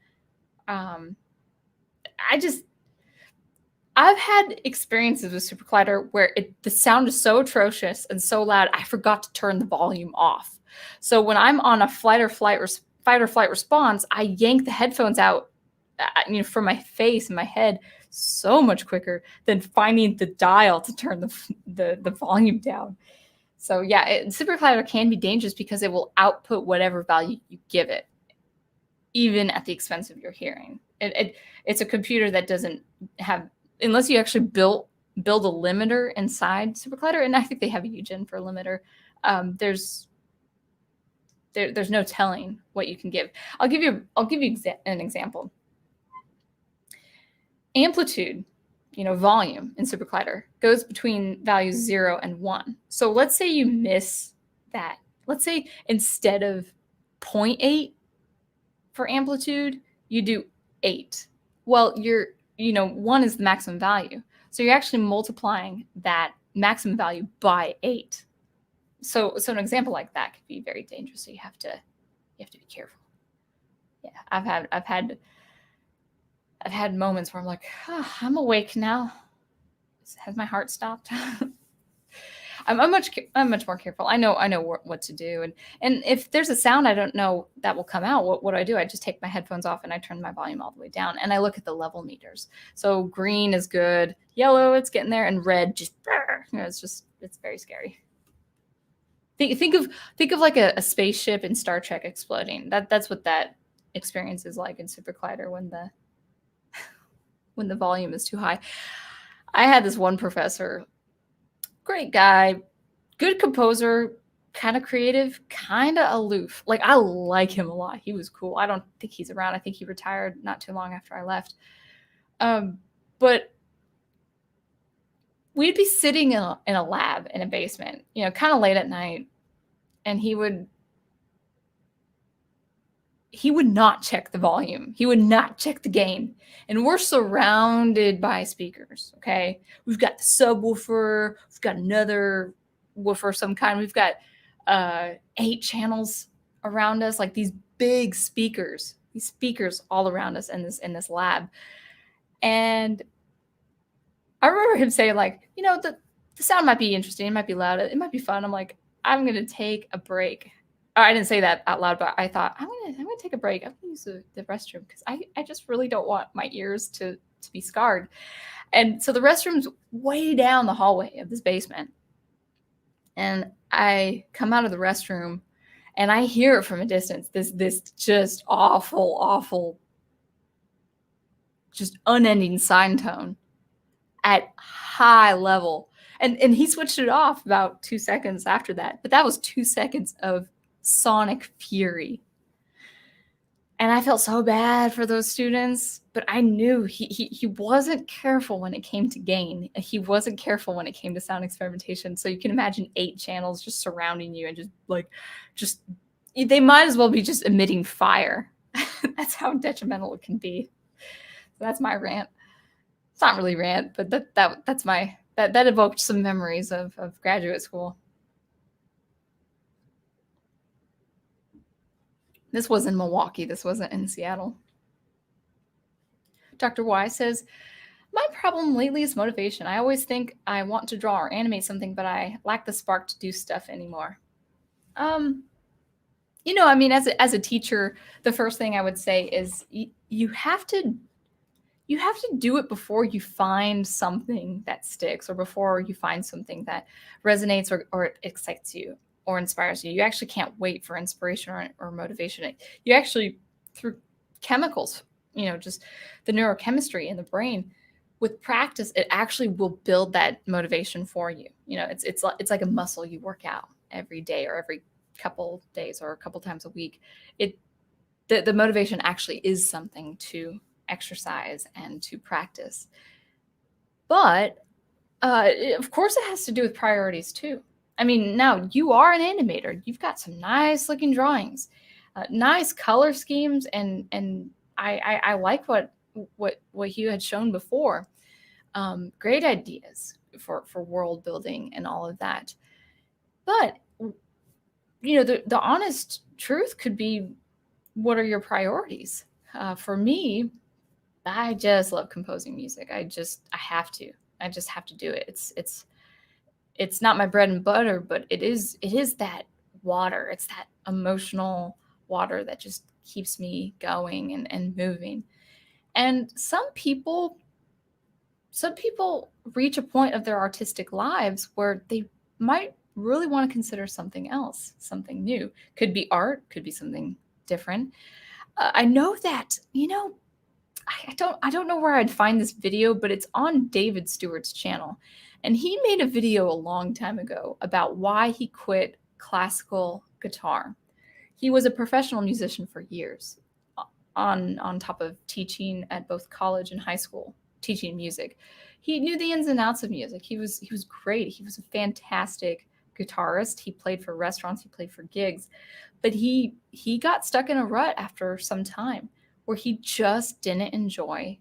I've had experiences with SuperCollider where the sound is so atrocious and so loud, I forgot to turn the volume off. So when I'm on a fight or flight response, I yank the headphones out, from my face and my head so much quicker than finding the dial to turn the volume down. So yeah, SuperCollider can be dangerous because it will output whatever value you give it, even at the expense of your hearing. It's a computer that doesn't have, unless you actually build a limiter inside SuperCollider, and I think they have a UGen for a limiter. There's no telling what you can give. I'll give you an example. Amplitude, volume in SuperCollider goes between values 0 and 1. So let's say you miss that. Let's say instead of 0.8 for amplitude, you do 8. Well, 1 is the maximum value. So you're actually multiplying that maximum value by 8. So an example like that could be very dangerous. So you have to be careful. Yeah, I've had moments where I'm like, oh, I'm awake now. Has my heart stopped? I'm much more careful. I know what to do, and if there's a sound I don't know that will come out, what do? I just take my headphones off and I turn my volume all the way down, and I look at the level meters. So green is good, yellow it's getting there, and red just it's very scary. Think of like a spaceship in Star Trek exploding. That's what that experience is like in SuperCollider when the volume is too high. I had this one professor, great guy, good composer, kind of creative, kind of aloof. Like, I like him a lot. He was cool. I don't think he's around. I think he retired not too long after I left. But we'd be sitting in a lab in a basement, kind of late at night, and he would not check the volume. He would not check the gain. And we're surrounded by speakers, okay? We've got the subwoofer. We've got another woofer of some kind. We've got 8 channels around us, like these big speakers. These speakers all around us in this lab. And I remember him saying, like, the sound might be interesting. It might be loud. It might be fun. I'm like, I'm going to take a break. I didn't say that out loud, but I thought, I'm gonna take a break. I'm gonna use the restroom because I just really don't want my ears to be scarred. And so the restroom's way down the hallway of this basement. And I come out of the restroom and I hear it from a distance, this just awful, just unending sine tone at high level. And he switched it off about 2 seconds after that. But that was 2 seconds of sonic fury. And I felt so bad for those students, but I knew he wasn't careful when it came to gain. He wasn't careful when it came to sound experimentation. So you can imagine 8 channels just surrounding you and just they might as well be just emitting fire. That's how detrimental it can be. So that's my rant. It's not really rant, but that's that evoked some memories of graduate school. This was in Milwaukee. This wasn't in Seattle. Dr. Y says, my problem lately is motivation. I always think I want to draw or animate something, but I lack the spark to do stuff anymore. I mean, as a teacher, the first thing I would say is you have to do it before you find something that sticks, or before you find something that resonates or excites you or inspires you. You actually can't wait for inspiration or motivation. You actually, through chemicals, just the neurochemistry in the brain, with practice, it actually will build that motivation for you. It's like a muscle you work out every day or every couple days or a couple times a week. The motivation actually is something to exercise and to practice. But of course, it has to do with priorities too. I mean, now you are an animator. You've got some nice looking drawings, nice color schemes, and I like what Hugh had shown before. Great ideas for world building and all of that. But the honest truth could be, what are your priorities? For me, I just love composing music. I just have to do it. It's not my bread and butter, but it is that water. It's that emotional water that just keeps me going and moving. And some people reach a point of their artistic lives where they might really want to consider something else, something new. Could be art, could be something different. I know that, I don't know where I'd find this video, but it's on David Stewart's channel. And he made a video a long time ago about why he quit classical guitar. He was a professional musician for years, on top of teaching at both college and high school, teaching music. He knew the ins and outs of music. He was great. He was a fantastic guitarist. He played for restaurants, he played for gigs, but he got stuck in a rut after some time where he just didn't enjoy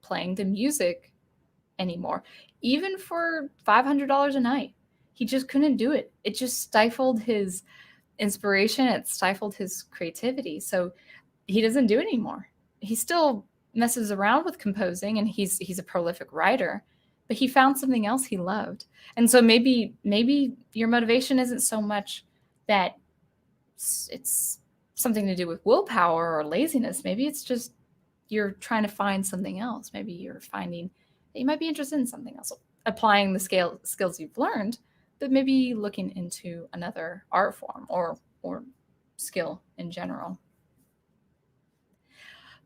playing the music anymore. Even for $500 a night, he just couldn't do it. It just stifled his inspiration. It stifled his creativity. So he doesn't do it anymore. He still messes around with composing, and he's a prolific writer, but he found something else he loved. And so maybe your motivation isn't so much that it's something to do with willpower or laziness. Maybe it's just you're trying to find something else. Maybe you're finding that you might be interested in something else, applying the skills you've learned, but maybe looking into another art form or skill in general.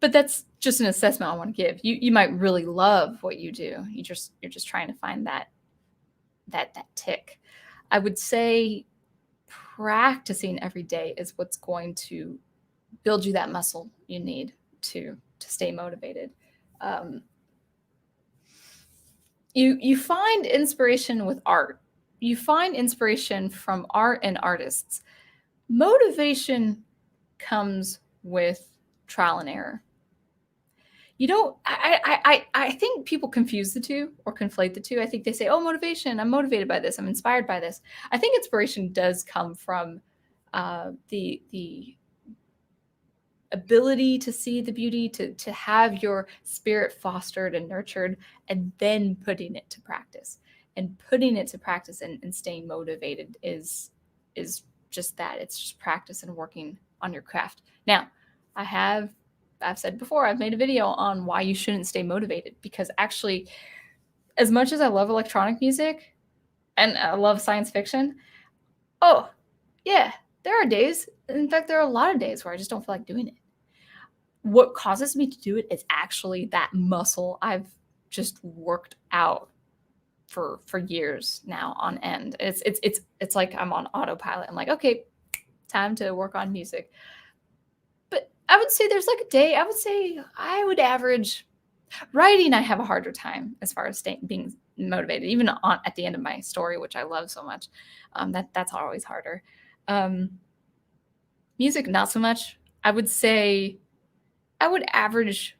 But that's just an assessment I want to give. You might really love what you do. You're just trying to find that tick. I would say practicing every day is what's going to build you that muscle you need to stay motivated. You find inspiration with art. You find inspiration from art and artists. Motivation comes with trial and error. I think people confuse the two or conflate the two. I think they say, oh, motivation, I'm motivated by this, I'm inspired by this. I think inspiration does come from the ability to see the beauty, to have your spirit fostered and nurtured, and then putting it to practice. And putting it to practice and staying motivated is just that. It's just practice and working on your craft. Now, I've said before, I've made a video on why you shouldn't stay motivated, because actually, as much as I love electronic music and I love science fiction, oh, yeah, there are days, in fact, there are a lot of days where I just don't feel like doing it. What causes me to do it is actually that muscle I've just worked out for years now on end. It's like I'm on autopilot. I'm like, okay, time to work on music. I would say there's like a day, I would average writing. I have a harder time as far as being motivated, even at the end of my story, which I love so much. That's always harder. Music, not so much. I would say I would average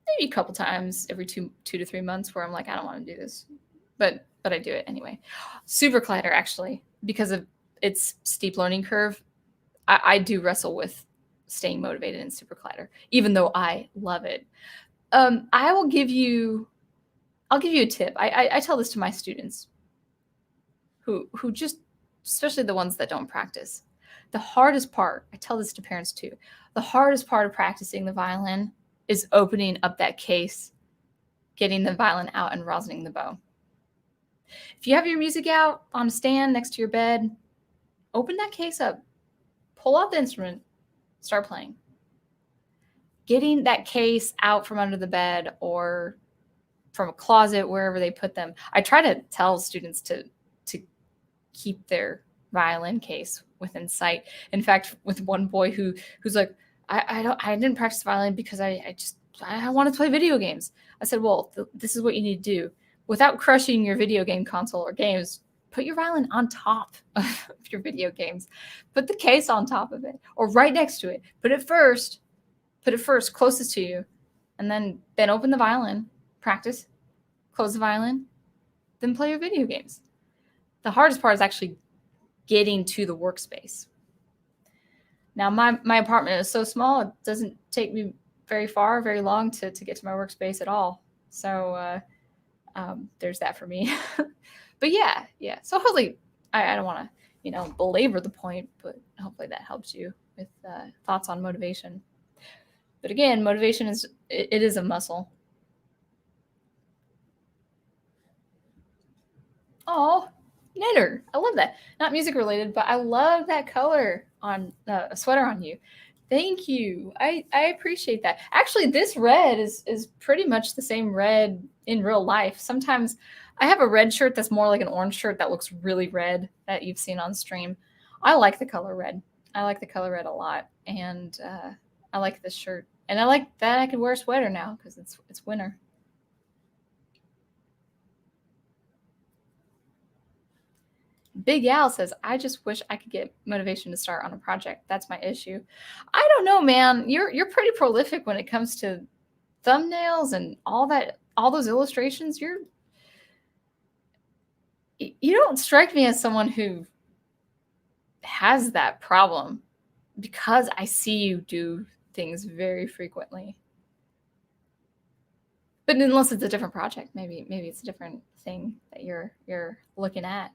maybe a couple times every two to 3 months where I'm like, I don't want to do this, but I do it anyway. SuperCollider, actually, because of its steep learning curve, I do wrestle with staying motivated in SuperCollider, even though I love it. I'll give you a tip. I tell this to my students who just, especially the ones that don't practice. The hardest part, I tell this to parents too, the hardest part of practicing the violin is opening up that case, getting the violin out and rosining the bow. If you have your music out on a stand next to your bed, open that case up, pull out the instrument, start playing. Getting that case out from under the bed or from a closet, wherever they put them. I try to tell students to keep their violin case within sight. In fact, with one boy who's like, I didn't practice violin because I want to play video games. I said, well, this is what you need to do. Without crushing your video game console or games, put your violin on top of your video games. Put the case on top of it or right next to it. Put it first closest to you, and then open the violin, practice, close the violin, then play your video games. The hardest part is actually getting to the workspace. Now, my apartment is so small, it doesn't take me very long to get to my workspace at all. So there's that for me. But yeah. So hopefully, I don't want to, belabor the point, but hopefully that helps you with thoughts on motivation. But again, motivation is a muscle. Oh, knitter. I love that. Not music related, but I love that color on a sweater on you. Thank you. I appreciate that. Actually, this red is pretty much the same red in real life. Sometimes I have a red shirt that's more like an orange shirt that looks really red that you've seen on stream. I like the color red. I like the color red a lot. And I like this shirt. And I like that I can wear a sweater now because it's winter. Big Al says, I just wish I could get motivation to start on a project. That's my issue. I don't know, man. You're pretty prolific when it comes to thumbnails and all those illustrations. You don't strike me as someone who has that problem because I see you do things very frequently. But unless it's a different project, maybe it's a different thing that you're looking at.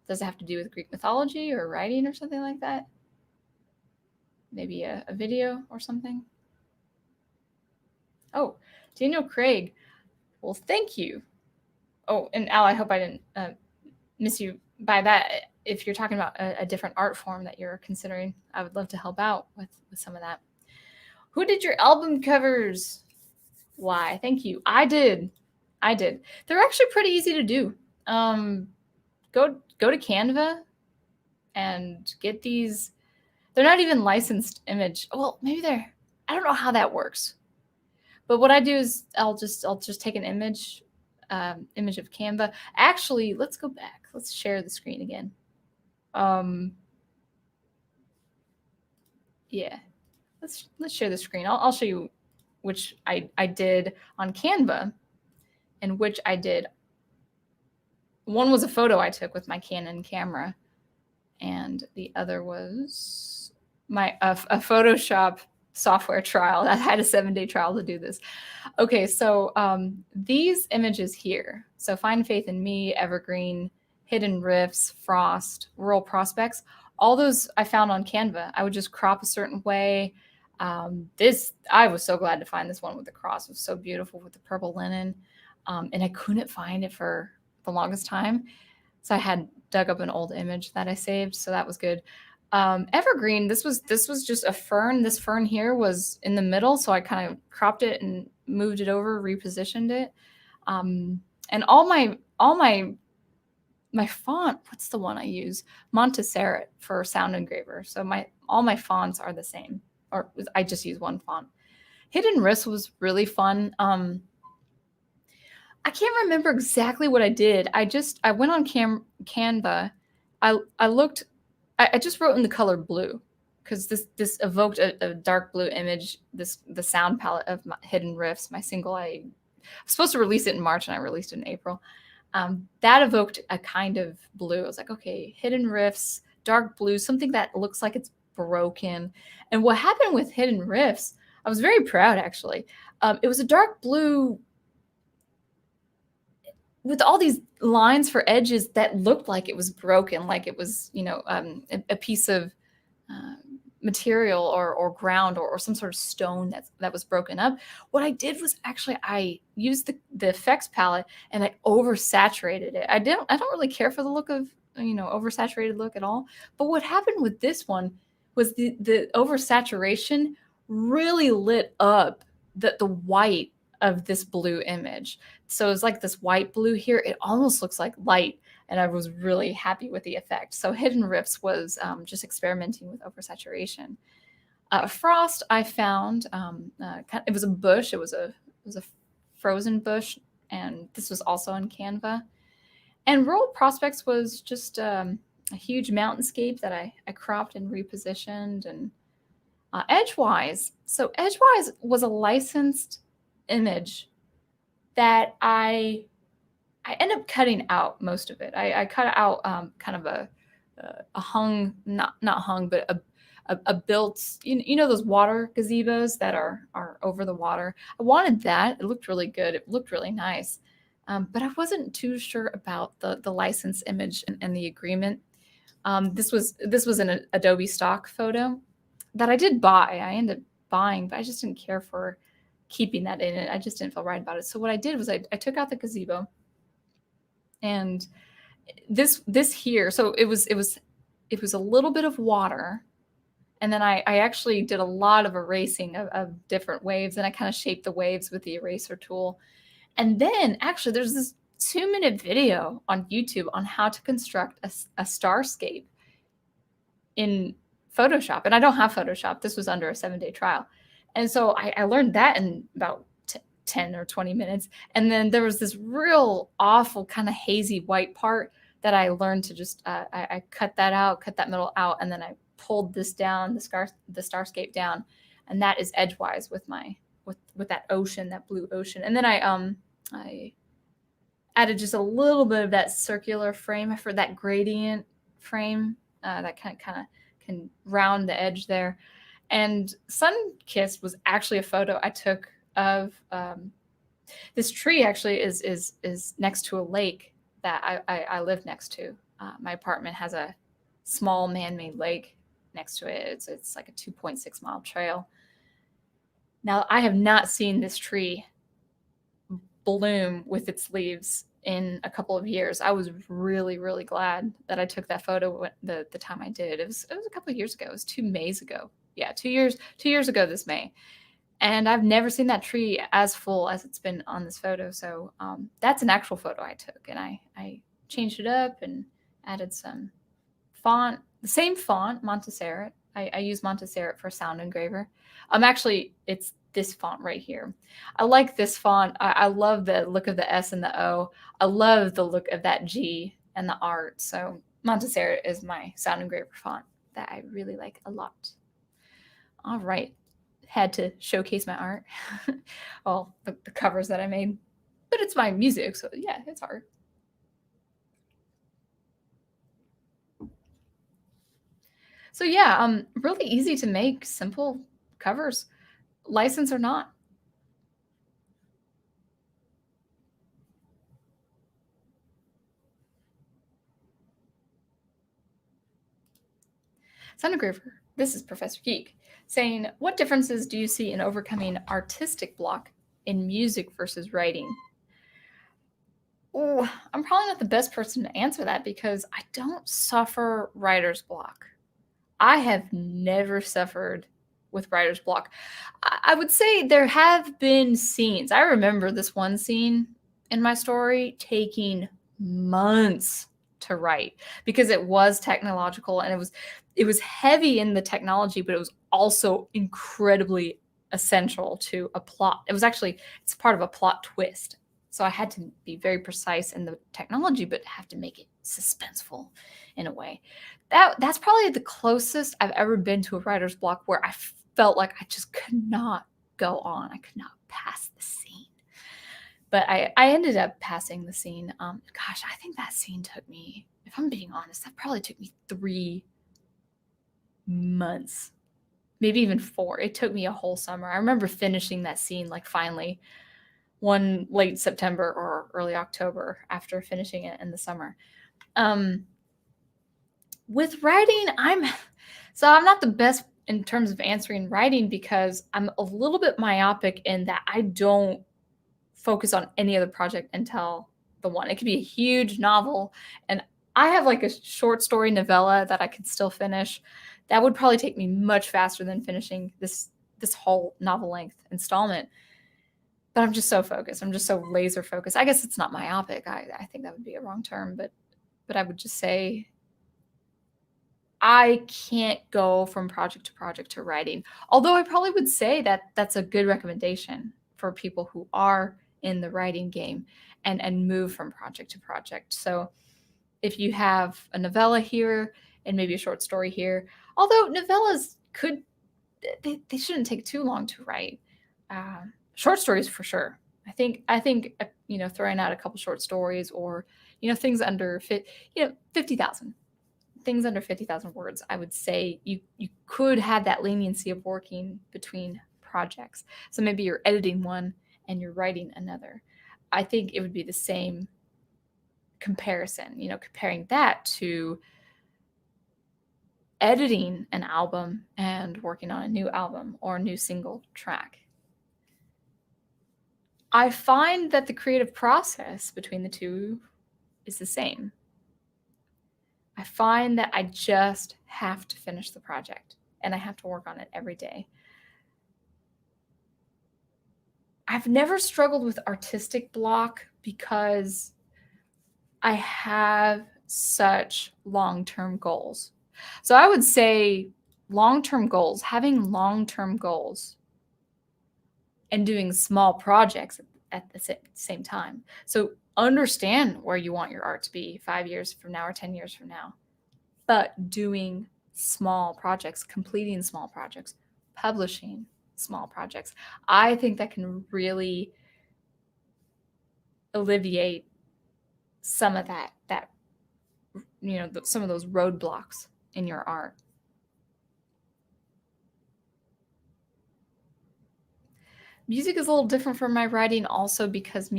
Does it have to do with Greek mythology or writing or something like that? Maybe a video or something? Oh, Daniel Craig. Well, thank you. Oh, and Al, I hope I didn't miss you by that. If you're talking about a different art form that you're considering, I would love to help out with some of that. Who did your album covers? Why? Thank you. I did. They're actually pretty easy to do. Go to Canva and get these. They're not even licensed image. Well, maybe they're. I don't know how that works. But what I do is I'll just take an image of Canva. Actually, let's go back. Let's share the screen again. Yeah. Let's share the screen. I'll show you which I did on Canva and which I did. One was a photo I took with my Canon camera, and the other was a Photoshop software trial. I had a 7-day trial to do this. Okay, so these images here, so Find Faith in Me, Evergreen, Hidden Riffs, Frost, Rural Prospects, all those I found on Canva. I would just crop a certain way. I was so glad to find this one with the cross. It was so beautiful with the purple linen. And I couldn't find it for the longest time. So I had dug up an old image that I saved. So that was good. Evergreen, this was just a fern. This fern here was in the middle. So I kind of cropped it and moved it over, repositioned it. And all my font, what's the one I use? Montserrat for Sound Engraver. So all my fonts are the same, or I just use one font. Hidden Risk was really fun. I can't remember exactly what I did. I went on Canva. I just wrote in the color blue because this evoked a dark blue image. The sound palette of Hidden Riffs, my single. I was supposed to release it in March and I released it in April. That evoked a kind of blue. I was like, okay, Hidden Riffs, dark blue, something that looks like it's broken. And what happened with Hidden Rifts, I was very proud actually. It was a dark blue with all these lines for edges that looked like it was broken, like it was, a piece of uh, material or ground or some sort of stone that was broken up. What I did was actually I used the effects palette and I oversaturated it. I don't really care for the look of oversaturated look at all. But what happened with this one was the oversaturation really lit up the white of this blue image. So it's like this white blue here. It almost looks like light, and I was really happy with the effect. So Hidden Rifts was just experimenting with oversaturation. Frost, I found it was a bush. It was a frozen bush, and this was also on Canva. And Rural Prospects was just a huge mountainscape that I cropped and repositioned. And Edgewise, so Edgewise was a licensed image that I ended up cutting out most of it. I cut out kind of a hung, not hung, but a built, those water gazebos that are over the water. I wanted that. It looked really good. It looked really nice. But I wasn't too sure about the license image and the agreement. This was an Adobe stock photo that I did buy. I ended up buying, but I just didn't care for keeping that in it. I just didn't feel right about it. So what I did was I took out the gazebo, and this here. So it was a little bit of water, and then I actually did a lot of erasing of different waves, and I kind of shaped the waves with the eraser tool. And then actually there's this 2-minute video on YouTube on how to construct a starscape in Photoshop. And I don't have Photoshop. This was under a 7-day trial. And so I learned that in about 10 or 20 minutes. And then there was this real awful kind of hazy white part that I learned to just, I cut that out, cut that middle out. And then I pulled this down, the starscape down. And that is Edgewise with with that ocean, that blue ocean. And then I added just a little bit of that circular frame for that gradient frame that kind of can round the edge there. And Sunkissed was actually a photo I took of this tree. Actually, is next to a lake that I live next to. My apartment has a small man-made lake next to it. It's like a 2.6 mile trail. Now, I have not seen this tree bloom with its leaves in a couple of years. I was really, really glad that I took that photo the time I did. It was a couple of years ago. It was 2 Mays ago. Yeah, 2 years ago this May. And I've never seen that tree as full as it's been on this photo. So that's an actual photo I took. And I changed it up and added some font, the same font, Montserrat. I use Montserrat for Sound Engraver. Actually, it's this font right here. I like this font. I love the look of the S and the O. I love the look of that G and the art. So Montserrat is my Sound Engraver font that I really like a lot. All right. Had to showcase my art. Well, the covers that I made. But it's my music, so yeah, it's art. So yeah, really easy to make, simple covers, license or not. Sound Engraver, this is Professor Geek, saying, what differences do you see in overcoming artistic block in music versus writing? Oh, I'm probably not the best person to answer that because I don't suffer writer's block. I have never suffered with writer's block. I would say there have been scenes. I remember this one scene in my story taking months to write because it was technological and it was heavy in the technology, but it was also incredibly essential to a plot. It's part of a plot twist. So I had to be very precise in the technology, but have to make it suspenseful in a way. That's probably the closest I've ever been to a writer's block where I felt like I just could not go on. I could not pass the scene. But I ended up passing the scene. Gosh, I think that scene took me, if I'm being honest, that probably took me 3 months, maybe even 4. It took me a whole summer. I remember finishing that scene like finally one late September or early October after finishing it in the summer. With writing, I'm not the best in terms of answering writing because I'm a little bit myopic in that I don't focus on any other project until the one. It could be a huge novel, and I have like a short story novella that I could still finish. That would probably take me much faster than finishing this whole novel length installment. But I'm just so focused. I'm just so laser focused. I guess it's not myopic. I think that would be a wrong term, but I would just say I can't go from project to project to writing. Although I probably would say that that's a good recommendation for people who are in the writing game and move from project to project. So if you have a novella here and maybe a short story here, although novellas they shouldn't take too long to write. Short stories for sure. I think throwing out a couple short stories or things under 50,000. Things under 50,000 words, I would say you could have that leniency of working between projects. So maybe you're editing one and you're writing another. I think it would be the same comparison, comparing that to editing an album and working on a new album or a new single track. I find that the creative process between the two is the same. I find that I just have to finish the project and I have to work on it every day. I've never struggled with artistic block because I have such long-term goals. So I would say long-term goals, having long-term goals and doing small projects at the same time. So understand where you want your art to be 5 years from now or 10 years from now, but doing small projects, completing small projects, publishing small projects. I think that can really alleviate some of that some of those roadblocks in your art. Music is a little different from my writing also because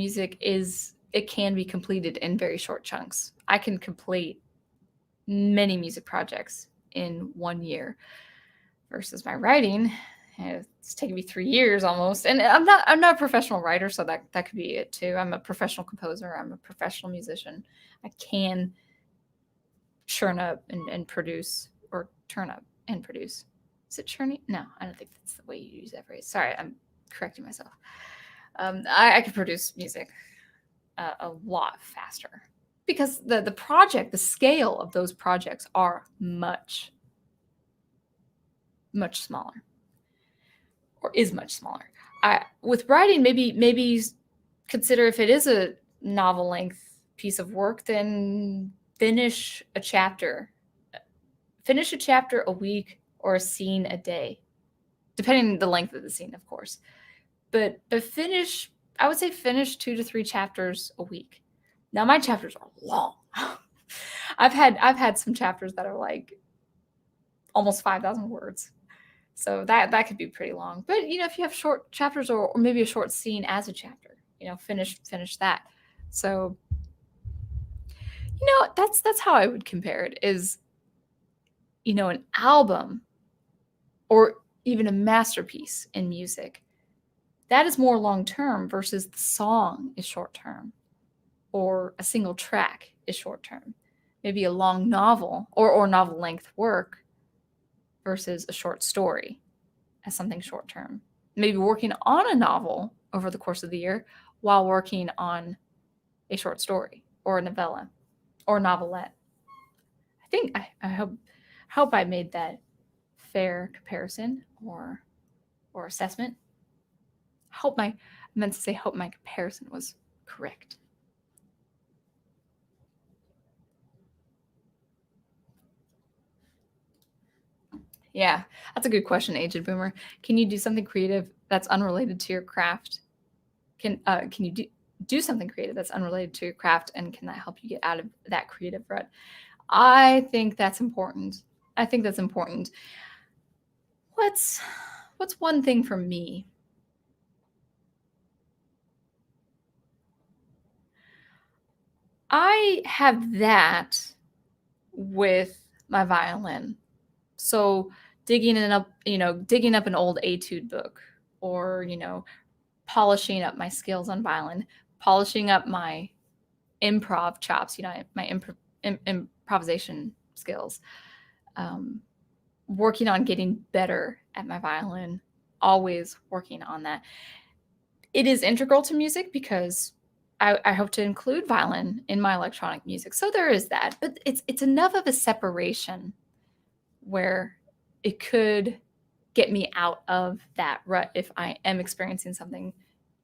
it can be completed in very short chunks. I can complete many music projects in 1 year versus my writing. It's taken me 3 years almost. And I'm not a professional writer, so that could be it too. I'm a professional composer. I'm a professional musician. I can churn up and produce, or turn up and produce. Is it churning? No, I don't think that's the way you use that phrase. Sorry, I'm correcting myself. I could produce music a lot faster because the project, the scale of those projects are much, much smaller, or is much smaller. With writing, maybe consider if it is a novel length piece of work, then finish a chapter a week or a scene a day, depending on the length of the scene, of course. But I would say finish 2 to 3 chapters a week. Now my chapters are long. I've had some chapters that are like almost 5,000 words. So that could be pretty long. But if you have short chapters or maybe a short scene as a chapter, finish that. So that's how I would compare it is, an album or even a masterpiece in music. That is more long-term versus the song is short-term, or a single track is short-term. Maybe a long novel or novel-length work versus a short story as something short-term. Maybe working on a novel over the course of the year while working on a short story or a novella or a novelette. I hope I made that fair comparison or assessment. I meant to say hope my comparison was correct. Yeah, that's a good question, Aged Boomer. Can you do something creative that's unrelated to your craft? Can you do something creative that's unrelated to your craft, and can that help you get out of that creative rut? I think that's important. I think that's important. What's one thing for me? I have that with my violin. So digging up an old etude book, or polishing up my skills on violin, polishing up my improv chops, my improvisation skills, working on getting better at my violin, always working on that. It is integral to music because I hope to include violin in my electronic music. So there is that, but it's enough of a separation where it could get me out of that rut if I am experiencing something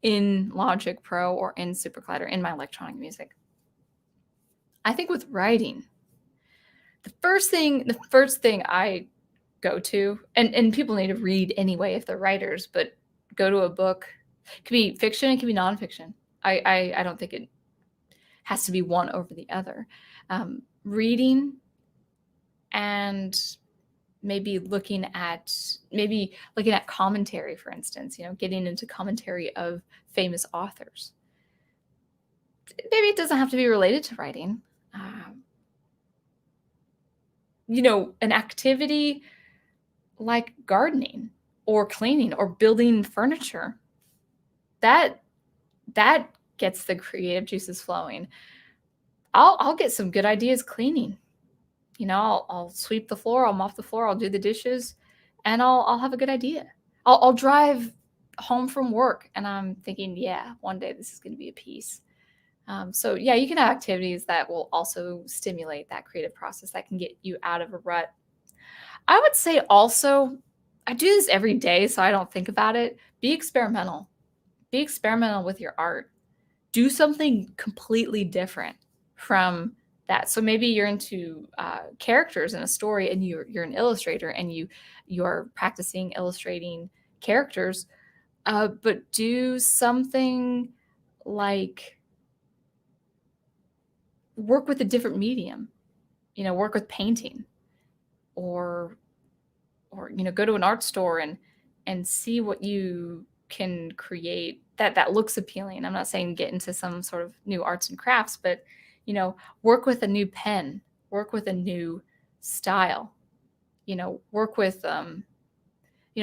in Logic Pro or in SuperCollider in my electronic music. I think with writing, the first thing I go to, and people need to read anyway if they're writers, but go to a book. It could be fiction, it could be nonfiction. I don't think it has to be one over the other. Reading and maybe looking at commentary, for instance, getting into commentary of famous authors. Maybe it doesn't have to be related to writing. An activity like gardening or cleaning or building furniture, that gets the creative juices flowing. I'll get some good ideas cleaning. I'll sweep the floor, I'll mop the floor, I'll do the dishes, and I'll have a good idea. I'll drive home from work and I'm thinking, yeah, one day this is going to be a piece. So yeah, you can have activities that will also stimulate that creative process that can get you out of a rut. I would say also, I do this every day, so I don't think about it. Be experimental. Be experimental with your art. Do something completely different from that. So maybe you're into characters in a story, and you're an illustrator, and you're practicing illustrating characters, but do something like work with a different medium. Work with painting, or go to an art store and see what you can create that looks appealing. I'm not saying get into some sort of new arts and crafts, but work with a new pen, work with a new style, work with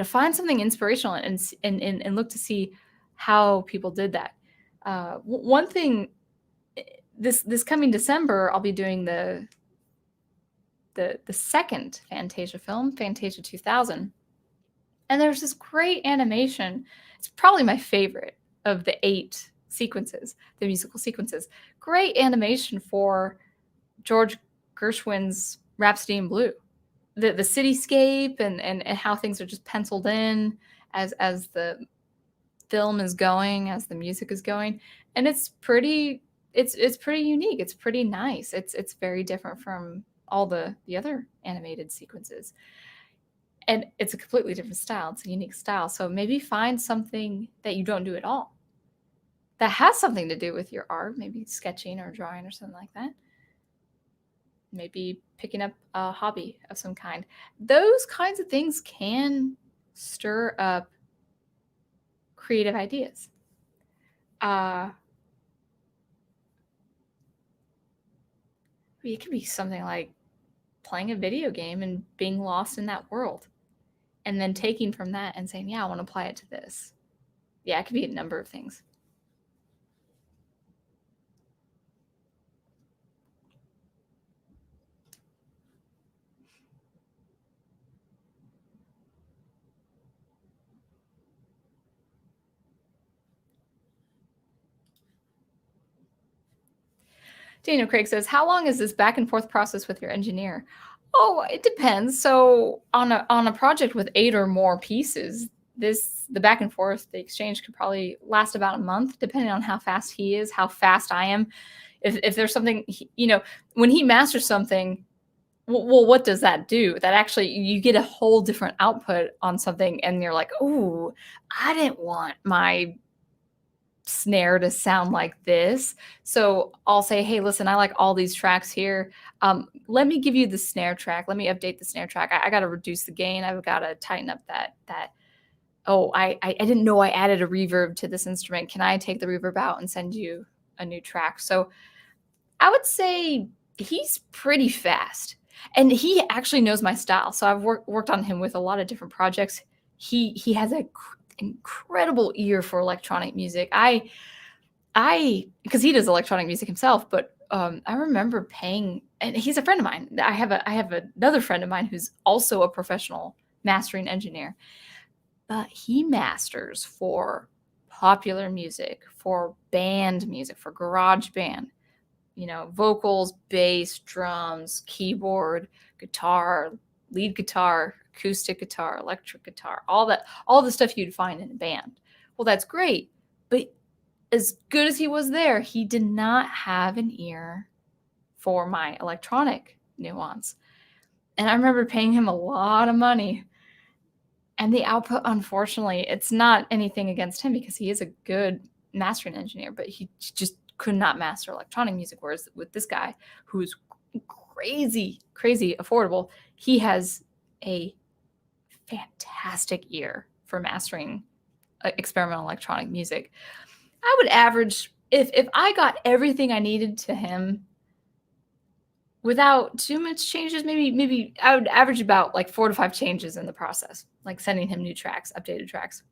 find something inspirational and look to see how people did that. One thing, this coming December, I'll be doing the second Fantasia film, Fantasia 2000. And there's this great animation. It's probably my favorite of the 8 sequences, the musical sequences. Great animation for George Gershwin's Rhapsody in Blue. The cityscape and how things are just penciled in as the film is going, as the music is going. And it's pretty unique. It's pretty nice. It's very different from all the other animated sequences. And it's a completely different style. It's a unique style. So maybe find something that you don't do at all that has something to do with your art, maybe sketching or drawing or something like that. Maybe picking up a hobby of some kind. Those kinds of things can stir up creative ideas. It could be something like playing a video game and being lost in that world, and then taking from that and saying, yeah, I want to apply it to this. Yeah, it could be a number of things. Daniel Craig says, how long is this back and forth process with your engineer? Oh, it depends. So on a project with 8 or more pieces, the back and forth, the exchange could probably last about a month, depending on how fast he is, how fast I am. If there's something, when he masters something, well, what does that do? That actually, you get a whole different output on something, and you're like, oh, I didn't want my snare to sound like this. So I'll say, hey, listen, I like all these tracks here. Let me give you the snare track. Let me update the snare track. I got to reduce the gain. I've got to tighten up that. Oh, I didn't know I added a reverb to this instrument. Can I take the reverb out and send you a new track? So I would say he's pretty fast, and he actually knows my style. So I've worked on him with a lot of different projects. He has an incredible ear for electronic music. I because he does electronic music himself, but I remember paying, and he's a friend of mine. I have another friend of mine who's also a professional mastering engineer, but he masters for popular music, for band music, for garage band, vocals, bass, drums, keyboard, guitar, lead guitar, acoustic guitar, electric guitar, all the stuff you'd find in a band. Well, that's great, but as good as he was there, he did not have an ear for my electronic nuance. And I remember paying him a lot of money. And the output, unfortunately, it's not anything against him because he is a good mastering engineer, but he just could not master electronic music. Whereas with this guy, who's crazy, crazy affordable, he has a fantastic ear for mastering experimental electronic music. I would average, if I got everything I needed to him without too much changes, maybe I would average about like 4 to 5 changes in the process, like sending him new tracks, updated tracks.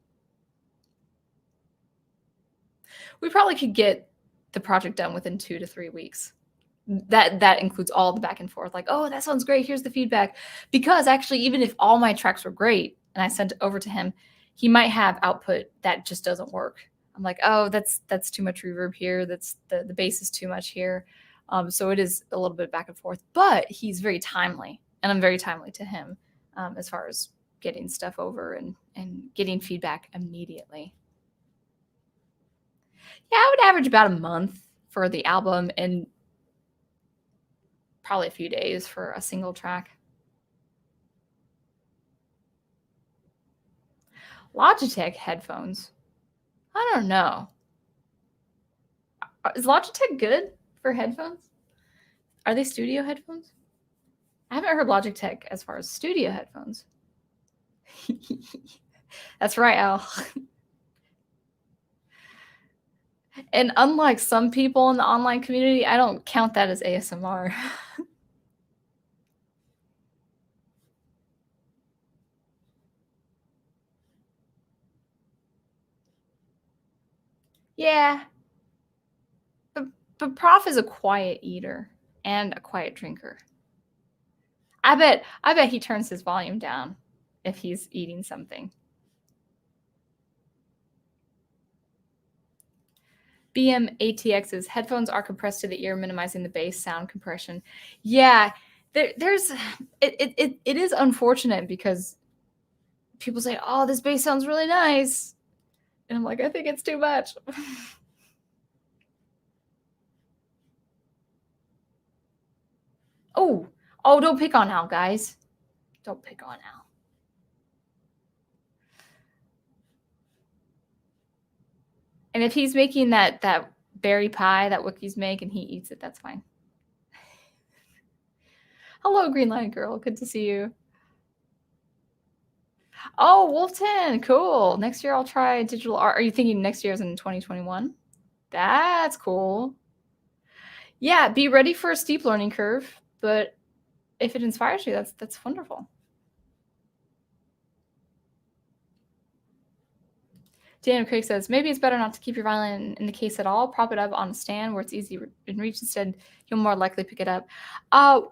We probably could get the project done within 2 to 3 weeks. That includes all the back and forth, like, oh, that sounds great, here's the feedback. Because actually, even if all my tracks were great and I sent it over to him, he might have output that just doesn't work. I'm like, oh, that's too much reverb here. That's the bass is too much here. So it is a little bit back and forth, but he's very timely, and I'm very timely to him as far as getting stuff over and getting feedback immediately. Yeah, I would average about a month for the album and probably a few days for a single track. Logitech headphones. I don't know. Is Logitech good for headphones? Are they studio headphones? I haven't heard Logitech as far as studio headphones. That's right, Al. And unlike some people in the online community, I don't count that as ASMR. Yeah. But Prof is a quiet eater and a quiet drinker. I bet he turns his volume down if he's eating something. BM-ATX's headphones are compressed to the ear, minimizing the bass sound compression. Yeah, it is unfortunate because people say, oh, this bass sounds really nice. And I'm like, I think it's too much. Oh, don't pick on Al, guys. Don't pick on Al. And if he's making that berry pie that Wookiees make and he eats it, that's fine. Hello, Green Light Girl. Good to see you. Oh, Wolfton. Cool. Next year I'll try digital art. Are you thinking next year is in 2021? That's cool. Yeah, be ready for a steep learning curve, but if it inspires you, that's wonderful. Dan Craig says, maybe it's better not to keep your violin in the case at all. Prop it up on a stand where it's easy in reach. Instead, you'll more likely pick it up. I'm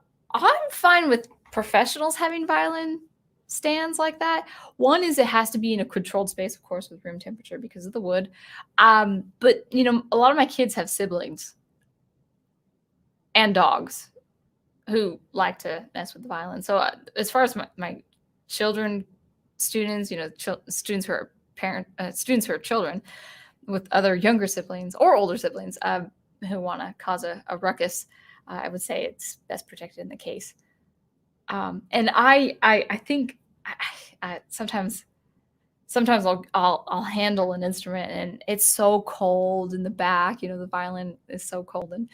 fine with professionals having violin stands like that. One is it has to be in a controlled space, of course, with room temperature because of the wood. But, a lot of my kids have siblings and dogs who like to mess with the violin. So as far as my children, students, students who are students who are children with other younger siblings or older siblings who want to cause a ruckus, I would say it's best protected in the case. And I think I sometimes sometimes I'll handle an instrument and it's so cold in the back. The violin is so cold, and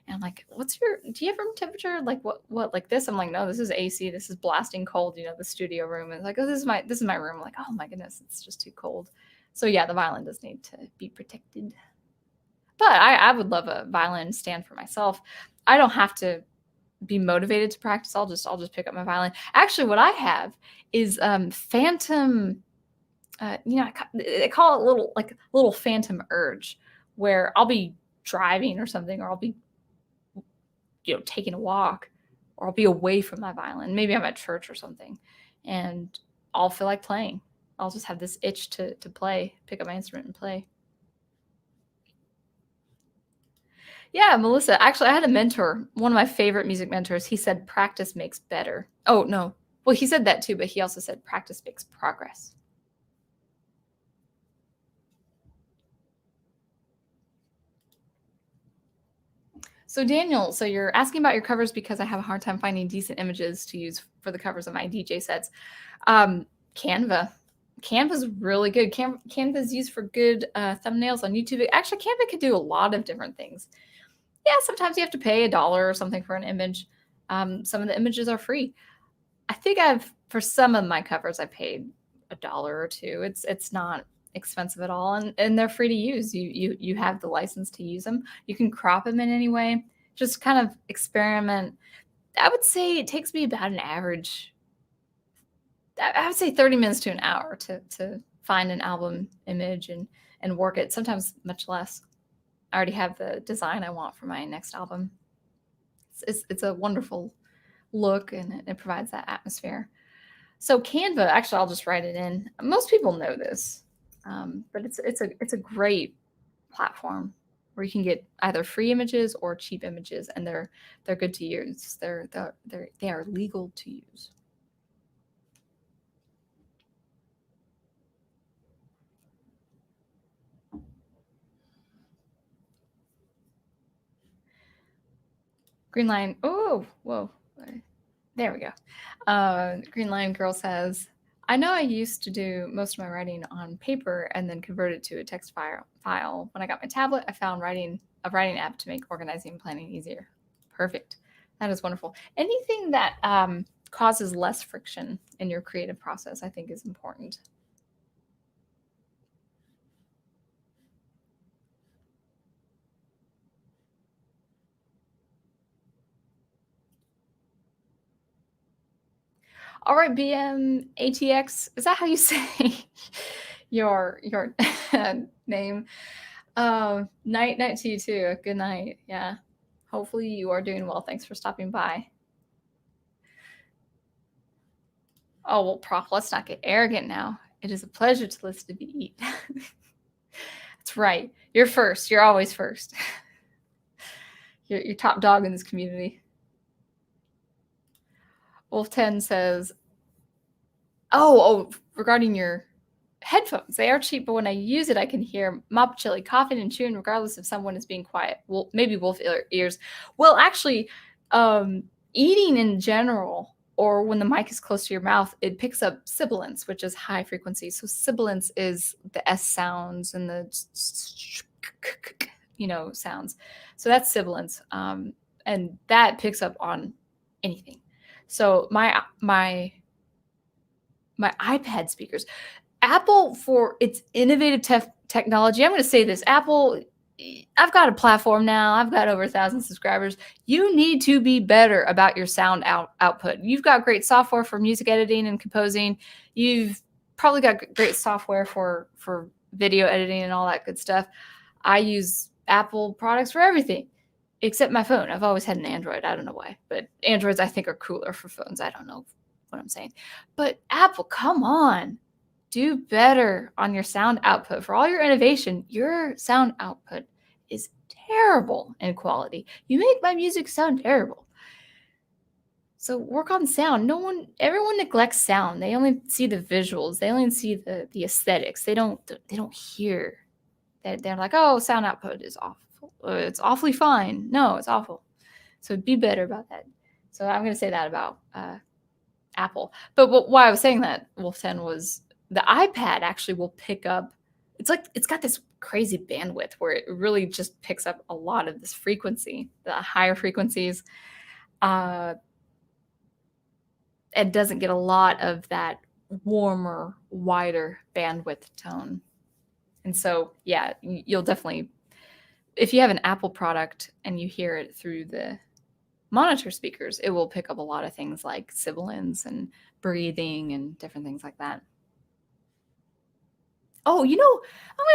I'm like, do you have room temperature? Like what like this? I'm like, no, this is AC. This is blasting cold. The studio room. And it's like, oh, this is my room. I'm like, oh my goodness, it's just too cold. So yeah, the violin does need to be protected. But I would love a violin stand for myself. I don't have to be motivated to practice. I'll just pick up my violin. Actually, what I have is phantom. They call it little phantom urge, where I'll be driving or something, or I'll be taking a walk, or I'll be away from my violin. Maybe I'm at church or something, and I'll feel like playing. I'll just have this itch to play, pick up my instrument and play. Yeah, Melissa. Actually, I had a mentor, one of my favorite music mentors. He said practice makes better. Oh, no. Well, he said that too, but he also said practice makes progress. So Daniel, so you're asking about your covers because I have a hard time finding decent images to use for the covers of my DJ sets. Canva. Canva's really good. Canva's used for good thumbnails on YouTube. Actually, Canva can do a lot of different things. Yeah, sometimes you have to pay $1 or something for an image. Some of the images are free. I think for some of my covers, I paid $1 or $2. It's not expensive at all, and they're free to use. You have the license to use them. You can crop them in any way. Just kind of experiment. I would say it takes me about an average. I would say 30 minutes to an hour to find an album image and work it. Sometimes much less. I already have the design I want for my next album. It's a wonderful look, and it provides that atmosphere. So Canva, actually, I'll just write it in. Most people know this, but it's a great platform where you can get either free images or cheap images, and they're good to use. They are legal to use. Green Line. Oh, whoa. There we go. Green Line Girl says, I know I used to do most of my writing on paper and then convert it to a text file. When I got my tablet, I found a writing app to make organizing and planning easier. Perfect. That is wonderful. Anything that causes less friction in your creative process, I think, is important. All right, BM ATX, is that how you say your name? Night to you too. Good night. Yeah. Hopefully you are doing well. Thanks for stopping by. Oh, well, Prof, let's not get arrogant now. It is a pleasure to listen to me eat. That's right. You're first. You're always first. You're top dog in this community. Wolf 10 says, regarding your headphones, they are cheap, but when I use it, I can hear Mop Chili coughing and chewing regardless if someone is being quiet. Well, maybe wolf ears. Well, actually, eating in general, or when the mic is close to your mouth, it picks up sibilance, which is high frequency. So sibilance is the S sounds and the sounds. So that's sibilance, and that picks up on anything. So my iPad speakers, Apple, for its innovative technology, I'm going to say this, Apple, I've got a platform now. I've got over 1,000 subscribers. You need to be better about your sound output. You've got great software for music editing and composing. You've probably got great software for video editing and all that good stuff. I use Apple products for everything except my phone. I've always had an Android. I don't know why, but Androids I think are cooler for phones. I don't know what I'm saying. But Apple, come on. Do better on your sound output. For all your innovation, your sound output is terrible in quality. You make my music sound terrible. So work on sound. Everyone neglects sound. They only see the visuals. They only see the aesthetics. They don't hear. They're like, oh, sound output is awful. It's awfully fine. No, it's awful. So be better about that. So I'm going to say that about Apple. But why I was saying that, Wolf 10, was the iPad actually will pick up. It's got this crazy bandwidth where it really just picks up a lot of this frequency, the higher frequencies. It doesn't get a lot of that warmer, wider bandwidth tone. And so, yeah, you'll definitely, if you have an Apple product and you hear it through the monitor speakers, it will pick up a lot of things like sibilants and breathing and different things like that. Oh, I'm going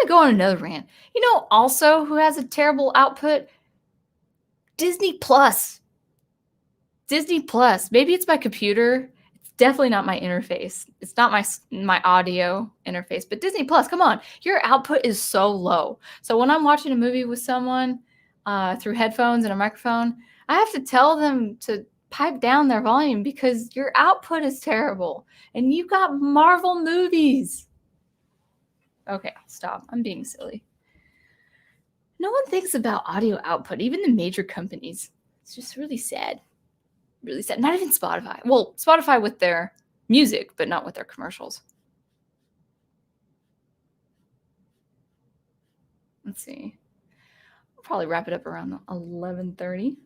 to go on another rant. Also who has a terrible output? Disney Plus. Disney Plus. Maybe it's my computer. It's definitely not my interface. It's not my audio interface. But Disney Plus, come on. Your output is so low. So when I'm watching a movie with someone through headphones and a microphone, I have to tell them to pipe down their volume because your output is terrible. And you got Marvel movies. Okay, stop. I'm being silly. No one thinks about audio output, even the major companies. It's just really sad. Really sad. Not even Spotify. Well, Spotify with their music, but not with their commercials. Let's see. We'll probably wrap it up around 11:30.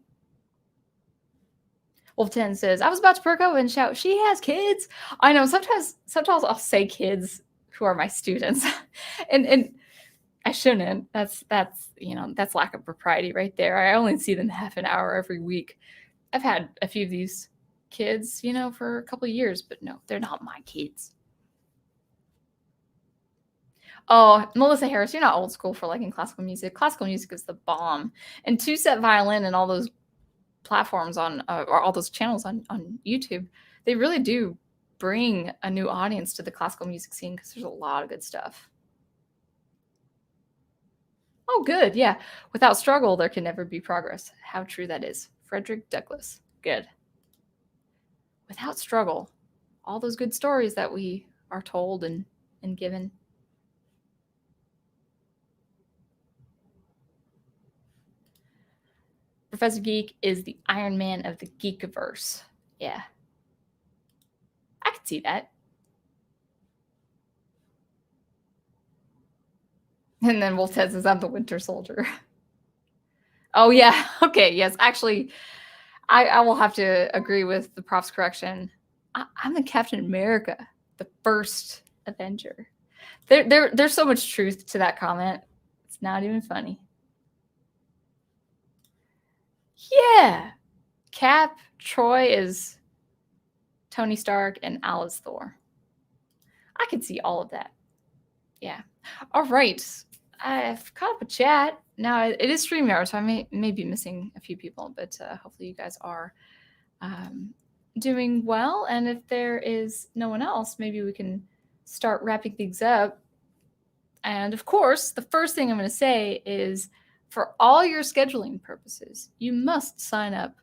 Wolf 10 says, I was about to perk up and shout, she has kids. I know, sometimes I'll say kids who are my students. and I shouldn't. That's lack of propriety right there. I only see them half an hour every week. I've had a few of these kids, for a couple of years, but no, they're not my kids. Oh, Melissa Harris, you're not old school for liking classical music. Classical music is the bomb. And two-set violin and all those platforms on, or all those channels on YouTube, they really do bring a new audience to the classical music scene because there's a lot of good stuff. Oh, good. Yeah. Without struggle, there can never be progress. How true that is. Frederick Douglass. Good. Without struggle, all those good stories that we are told and given. Professor Geek is the Iron Man of the Geekiverse. Yeah. I could see that. And then Wolf Ted says, I'm the Winter Soldier. Oh, yeah. Okay. Yes. Actually, I will have to agree with the prof's correction. I'm the Captain America, the first Avenger. There's so much truth to that comment. It's not even funny. Yeah. Cap, Troy is Tony Stark, and Al is Thor. I could see all of that. Yeah. All right. I've caught up with chat. Now, it is StreamYard, so I may be missing a few people, but hopefully you guys are doing well. And if there is no one else, maybe we can start wrapping things up. And of course, the first thing I'm going to say is for all your scheduling purposes, you must sign up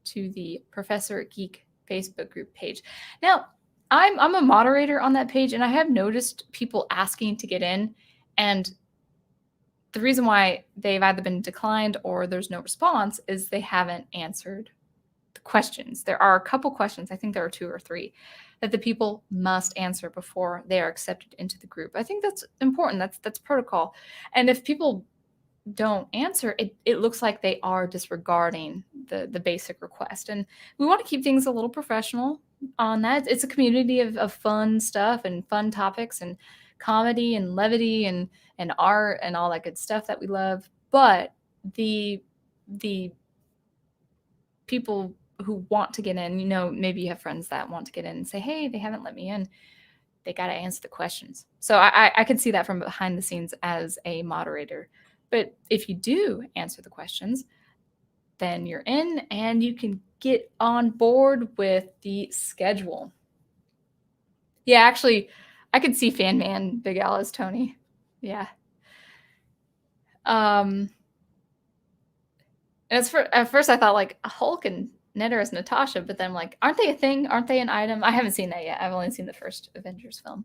to the Professor Geek Facebook group page. Now, I'm a moderator on that page, and I have noticed people asking to get in. And the reason why they've either been declined or there's no response is they haven't answered the questions. There are a couple questions, I think there are 2 or 3, that the people must answer before they are accepted into the group. I think that's important. That's protocol. And if people don't answer, it looks like they are disregarding the basic request. And we want to keep things a little professional on that. It's a community of fun stuff and fun topics and comedy and levity and art and all that good stuff that we love. But the people who want to get in, maybe you have friends that want to get in and say, hey, they haven't let me in. They got to answer the questions. So I can see that from behind the scenes as a moderator. But if you do answer the questions, then you're in and you can get on board with the schedule. Yeah, actually, I could see Fan Man Big Al as Tony. Yeah. And at first I thought like Hulk and Netter as Natasha, but then I'm like, aren't they a thing? Aren't they an item? I haven't seen that yet. I've only seen the first Avengers film.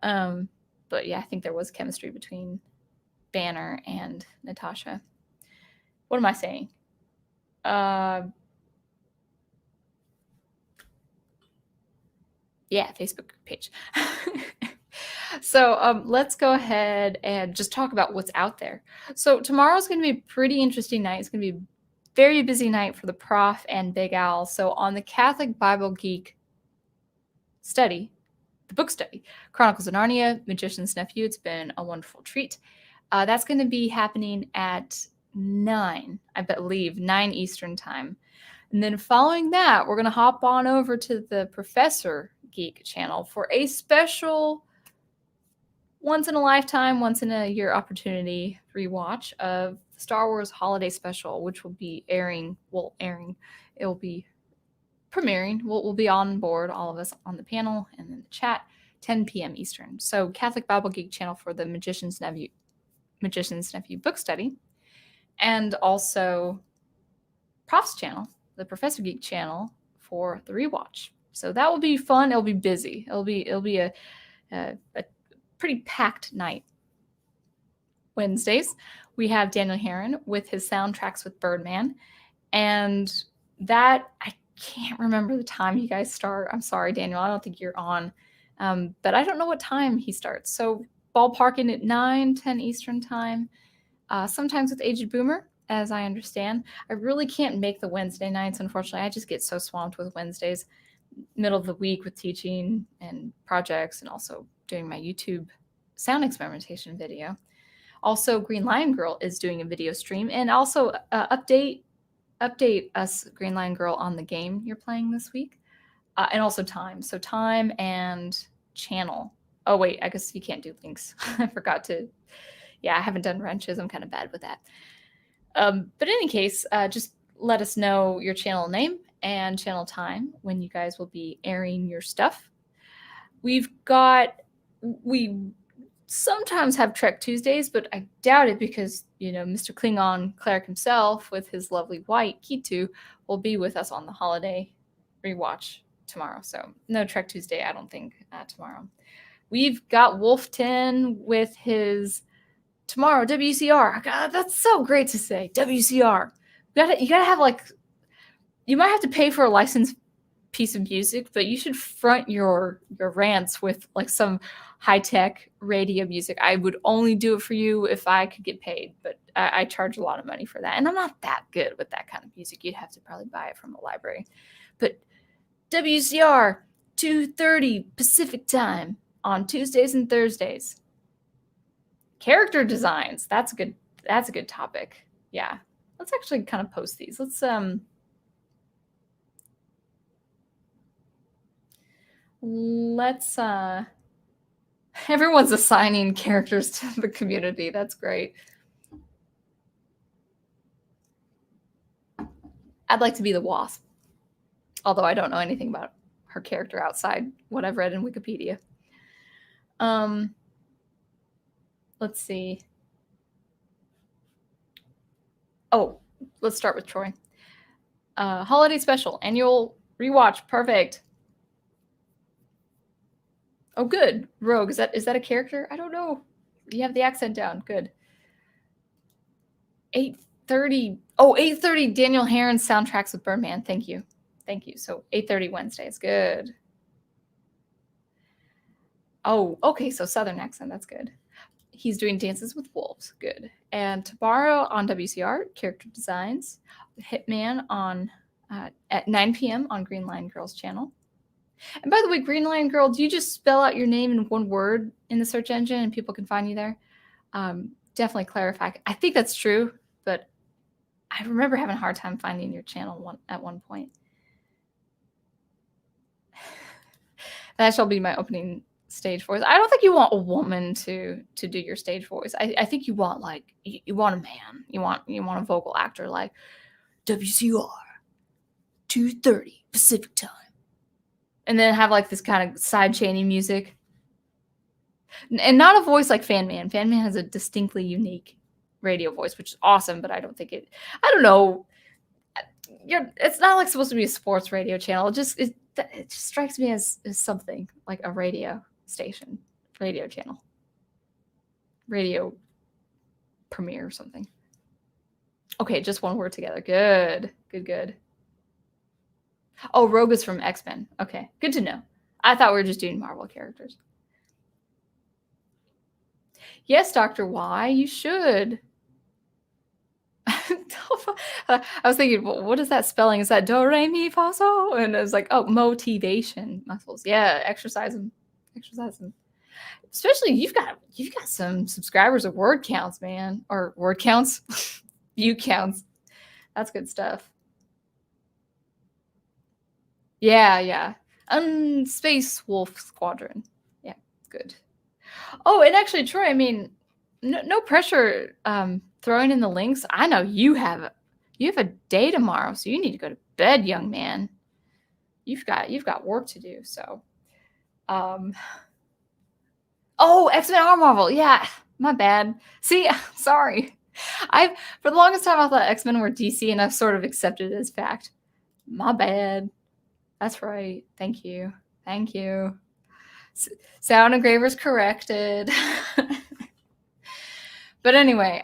But yeah, I think there was chemistry between Banner and Natasha. What am I saying? Yeah, Facebook page. So let's go ahead and just talk about what's out there. So tomorrow's going to be a pretty interesting night. It's going to be a very busy night for the Prof and Big Al. So on the Catholic Bible Geek study, the book study, Chronicles of Narnia, Magician's Nephew, it's been a wonderful treat. That's going to be happening at 9, I believe, 9 Eastern time. And then following that, we're going to hop on over to the Professor Geek channel for a special once-in-a-lifetime, once-in-a-year opportunity rewatch of the Star Wars Holiday Special, which will be airing. It will be premiering. We'll be on board, all of us on the panel and in the chat, 10 p.m. Eastern. So Catholic Bible Geek channel for the Magician's Nephew book study, and also Prof's channel, the Professor Geek channel, for the rewatch. So that will be fun. It'll be busy. It'll be a pretty packed night. Wednesdays, we have Daniel Herron with his soundtracks with Birdman, and that I can't remember the time you guys start. I'm sorry, Daniel. I don't think you're on, but I don't know what time he starts. So ballparking at 9, 10 Eastern time. Sometimes with Aged Boomer, as I understand. I really can't make the Wednesday nights, unfortunately. I just get so swamped with Wednesdays, middle of the week with teaching and projects, and also doing my YouTube sound experimentation video. Also, Green Lion Girl is doing a video stream, and also update us, Green Lion Girl, on the game you're playing this week, and also time. So time and channel. Oh wait, I guess you can't do links. I forgot to. Yeah, I haven't done wrenches. I'm kind of bad with that. But in any case, just let us know your channel name and channel time when you guys will be airing your stuff. We sometimes have Trek Tuesdays, but I doubt it because, Mr. Klingon cleric himself with his lovely white Kitu will be with us on the holiday rewatch tomorrow. So no Trek Tuesday, I don't think, tomorrow. We've got Wolfton with his tomorrow WCR. God, that's so great to say. WCR. You gotta have you might have to pay for a licensed piece of music, but you should front your rants with some high-tech radio music. I would only do it for you if I could get paid, but I charge a lot of money for that, and I'm not that good with that kind of music. You'd have to probably buy it from a library. But WCR 2:30 Pacific time on Tuesdays and Thursdays. Character designs. That's a good topic. Yeah. Let's actually kind of post these. Let's everyone's assigning characters to the community. That's great. I'd like to be the Wasp, although I don't know anything about her character outside what I've read in Wikipedia. Let's see. Oh, let's start with Troy. Holiday special, annual rewatch, perfect. Oh, good. Rogue, is that a character? I don't know. You have the accent down. Good. 8:30. Oh, 8:30 Daniel Herron's soundtracks with Birdman. Thank you. So 8:30 Wednesdays. Good. Oh, okay. So Southern accent. That's good. He's doing Dances with Wolves. Good. And tomorrow on WCR, character designs. Hitman on at 9 p.m. on Green Lion Girl's channel. And by the way, Green Lion Girl, do you just spell out your name in one word in the search engine and people can find you there? Definitely clarify. I think that's true, but I remember having a hard time finding your channel at one point. That shall be my opening stage voice. I don't think you want a woman to do your stage voice. I think you want you want a man. You want a vocal actor like WCR 2:30 Pacific time. And then have this kind of side chaining music. And not a voice like Fan Man. Fan Man has a distinctly unique radio voice, which is awesome, but I don't think I don't know. It's not supposed to be a sports radio channel. It just strikes me as something like a radio station, radio channel, radio premiere or something. Okay, just one word together. Good. Oh, Rogue is from X-Men. Okay, good to know. I thought we were just doing Marvel characters. Yes, Dr. Y, you should. I was thinking, well, what is that spelling? Is that do, re, mi, fa, so? And it was like, oh, motivation muscles. Yeah, exercise them. Exercise them. Especially you've got some subscribers of word counts, man. Or word counts. View counts. That's good stuff. Yeah. Space Wolf Squadron. Yeah, good. Oh, and actually, Troy, I mean, no pressure throwing in the links. I know you have a day tomorrow, so you need to go to bed, young man. You've got work to do. So, oh, X-Men or Marvel. Yeah, my bad. See, sorry. For the longest time I thought X-Men were DC, and I've sort of accepted it as fact. My bad. That's right. Thank you. Sound Engraver's corrected. But anyway,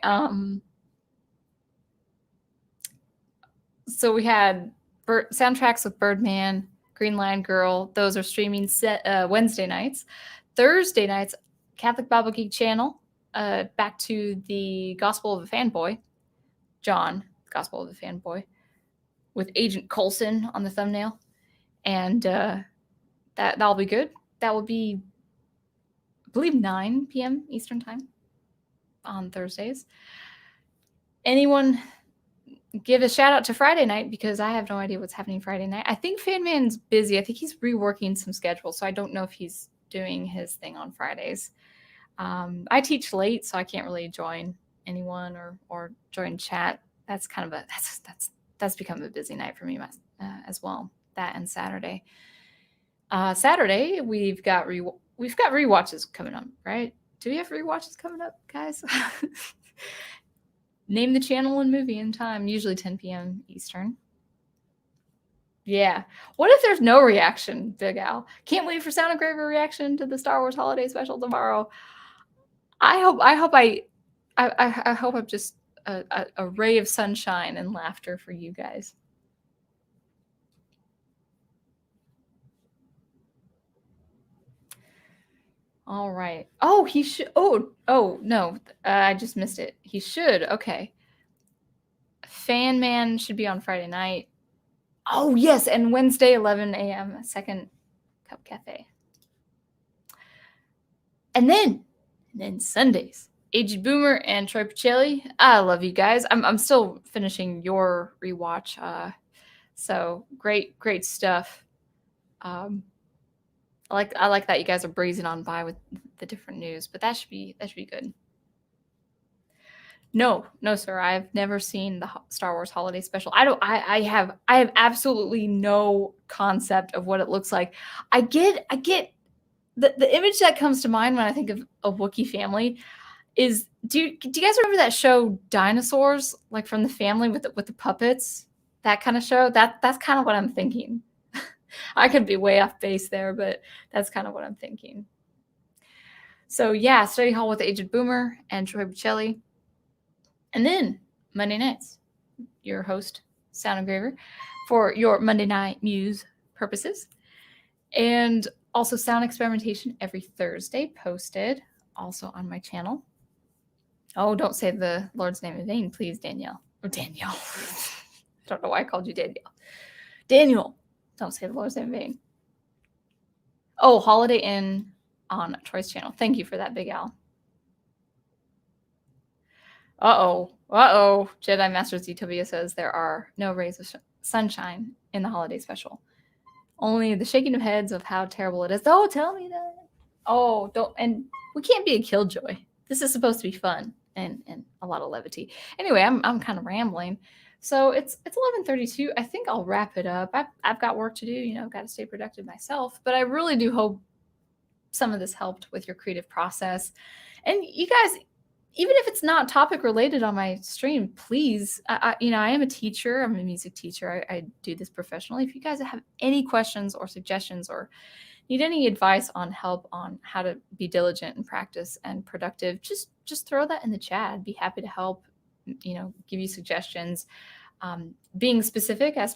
so we had soundtracks with Birdman, Green Line Girl. Those are streaming Wednesday nights. Thursday nights, Catholic Bible Geek channel. Back to the Gospel of a Fanboy. John, Gospel of a Fanboy, with Agent Coulson on the thumbnail. And that'll be good. That will be, I believe, 9 p.m. Eastern time on Thursdays. Anyone give a shout out to Friday night, because I have no idea what's happening Friday night. I think Fanman's busy. I think he's reworking some schedules, so I don't know if he's doing his thing on Fridays. I teach late, so I can't really join anyone or join chat. That's kind of that's become a busy night for me as well. That and Saturday. Saturday we've got rewatches coming up, right? Do we have rewatches coming up, guys? Name the channel and movie and time, usually 10 p.m. Eastern. Yeah. What if there's no reaction, Big Al? Can't wait for Sound Engraver reaction to the Star Wars Holiday Special tomorrow. I hope I'm just a ray of sunshine and laughter for you guys. All right. Oh, he should. Oh no, I just missed it. He should. Okay. Fan Man should be on Friday night. Oh yes, and Wednesday 11 a.m. Second Cup Cafe. And then Sundays, Aged Boomer and Troy Pacelli. I love you guys. I'm still finishing your rewatch. So great stuff. I like that you guys are breezing on by with the different news, but that should be good. No, sir. I've never seen the Star Wars Holiday Special. I have absolutely no concept of what it looks like. I get the image that comes to mind when I think of a Wookiee family is, do you guys remember that show Dinosaurs, like from the family with the puppets? That kind of show? That's kind of what I'm thinking. I could be way off base there, but that's kind of what I'm thinking. So yeah, study hall with Aged Boomer and Troy Pacelli. And then Monday nights, your host, Sound Engraver, for your Monday night muse purposes. And also sound experimentation every Thursday, posted also on my channel. Oh, don't say the Lord's name in vain, please, Danielle. Or Danielle. I don't know why I called you Danielle. Daniel. Don't say the Lord's name in vain. Oh, Holiday Inn on Troy's channel. Thank you for that, Big Al. Uh-oh. Jedi Master Zetobia says there are no rays of sunshine in the holiday special. Only the shaking of heads of how terrible it is. Oh, tell me that. Oh, don't. And we can't be a killjoy. This is supposed to be fun and a lot of levity. Anyway, I'm kind of rambling. So it's 11:32. I think I'll wrap it up. I've got work to do, got to stay productive myself. But I really do hope some of this helped with your creative process. And you guys, even if it's not topic related on my stream, please, I am a teacher. I'm a music teacher. I do this professionally. If you guys have any questions or suggestions or need any advice on help on how to be diligent and practice and productive, just throw that in the chat. I'd be happy to help, give you suggestions. Being specific as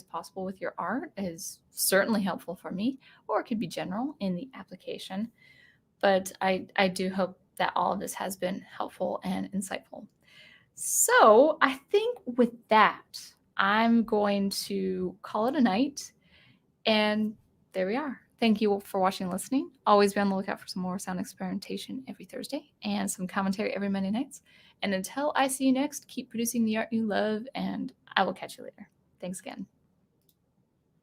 possible with your art is certainly helpful for me, or it could be general in the application. But I do hope that all of this has been helpful and insightful. So I think with that, I'm going to call it a night. And there we are. Thank you for watching and listening. Always be on the lookout for some more sound experimentation every Thursday and some commentary every Monday nights. And until I see you next, keep producing the art you love, and I will catch you later. Thanks again.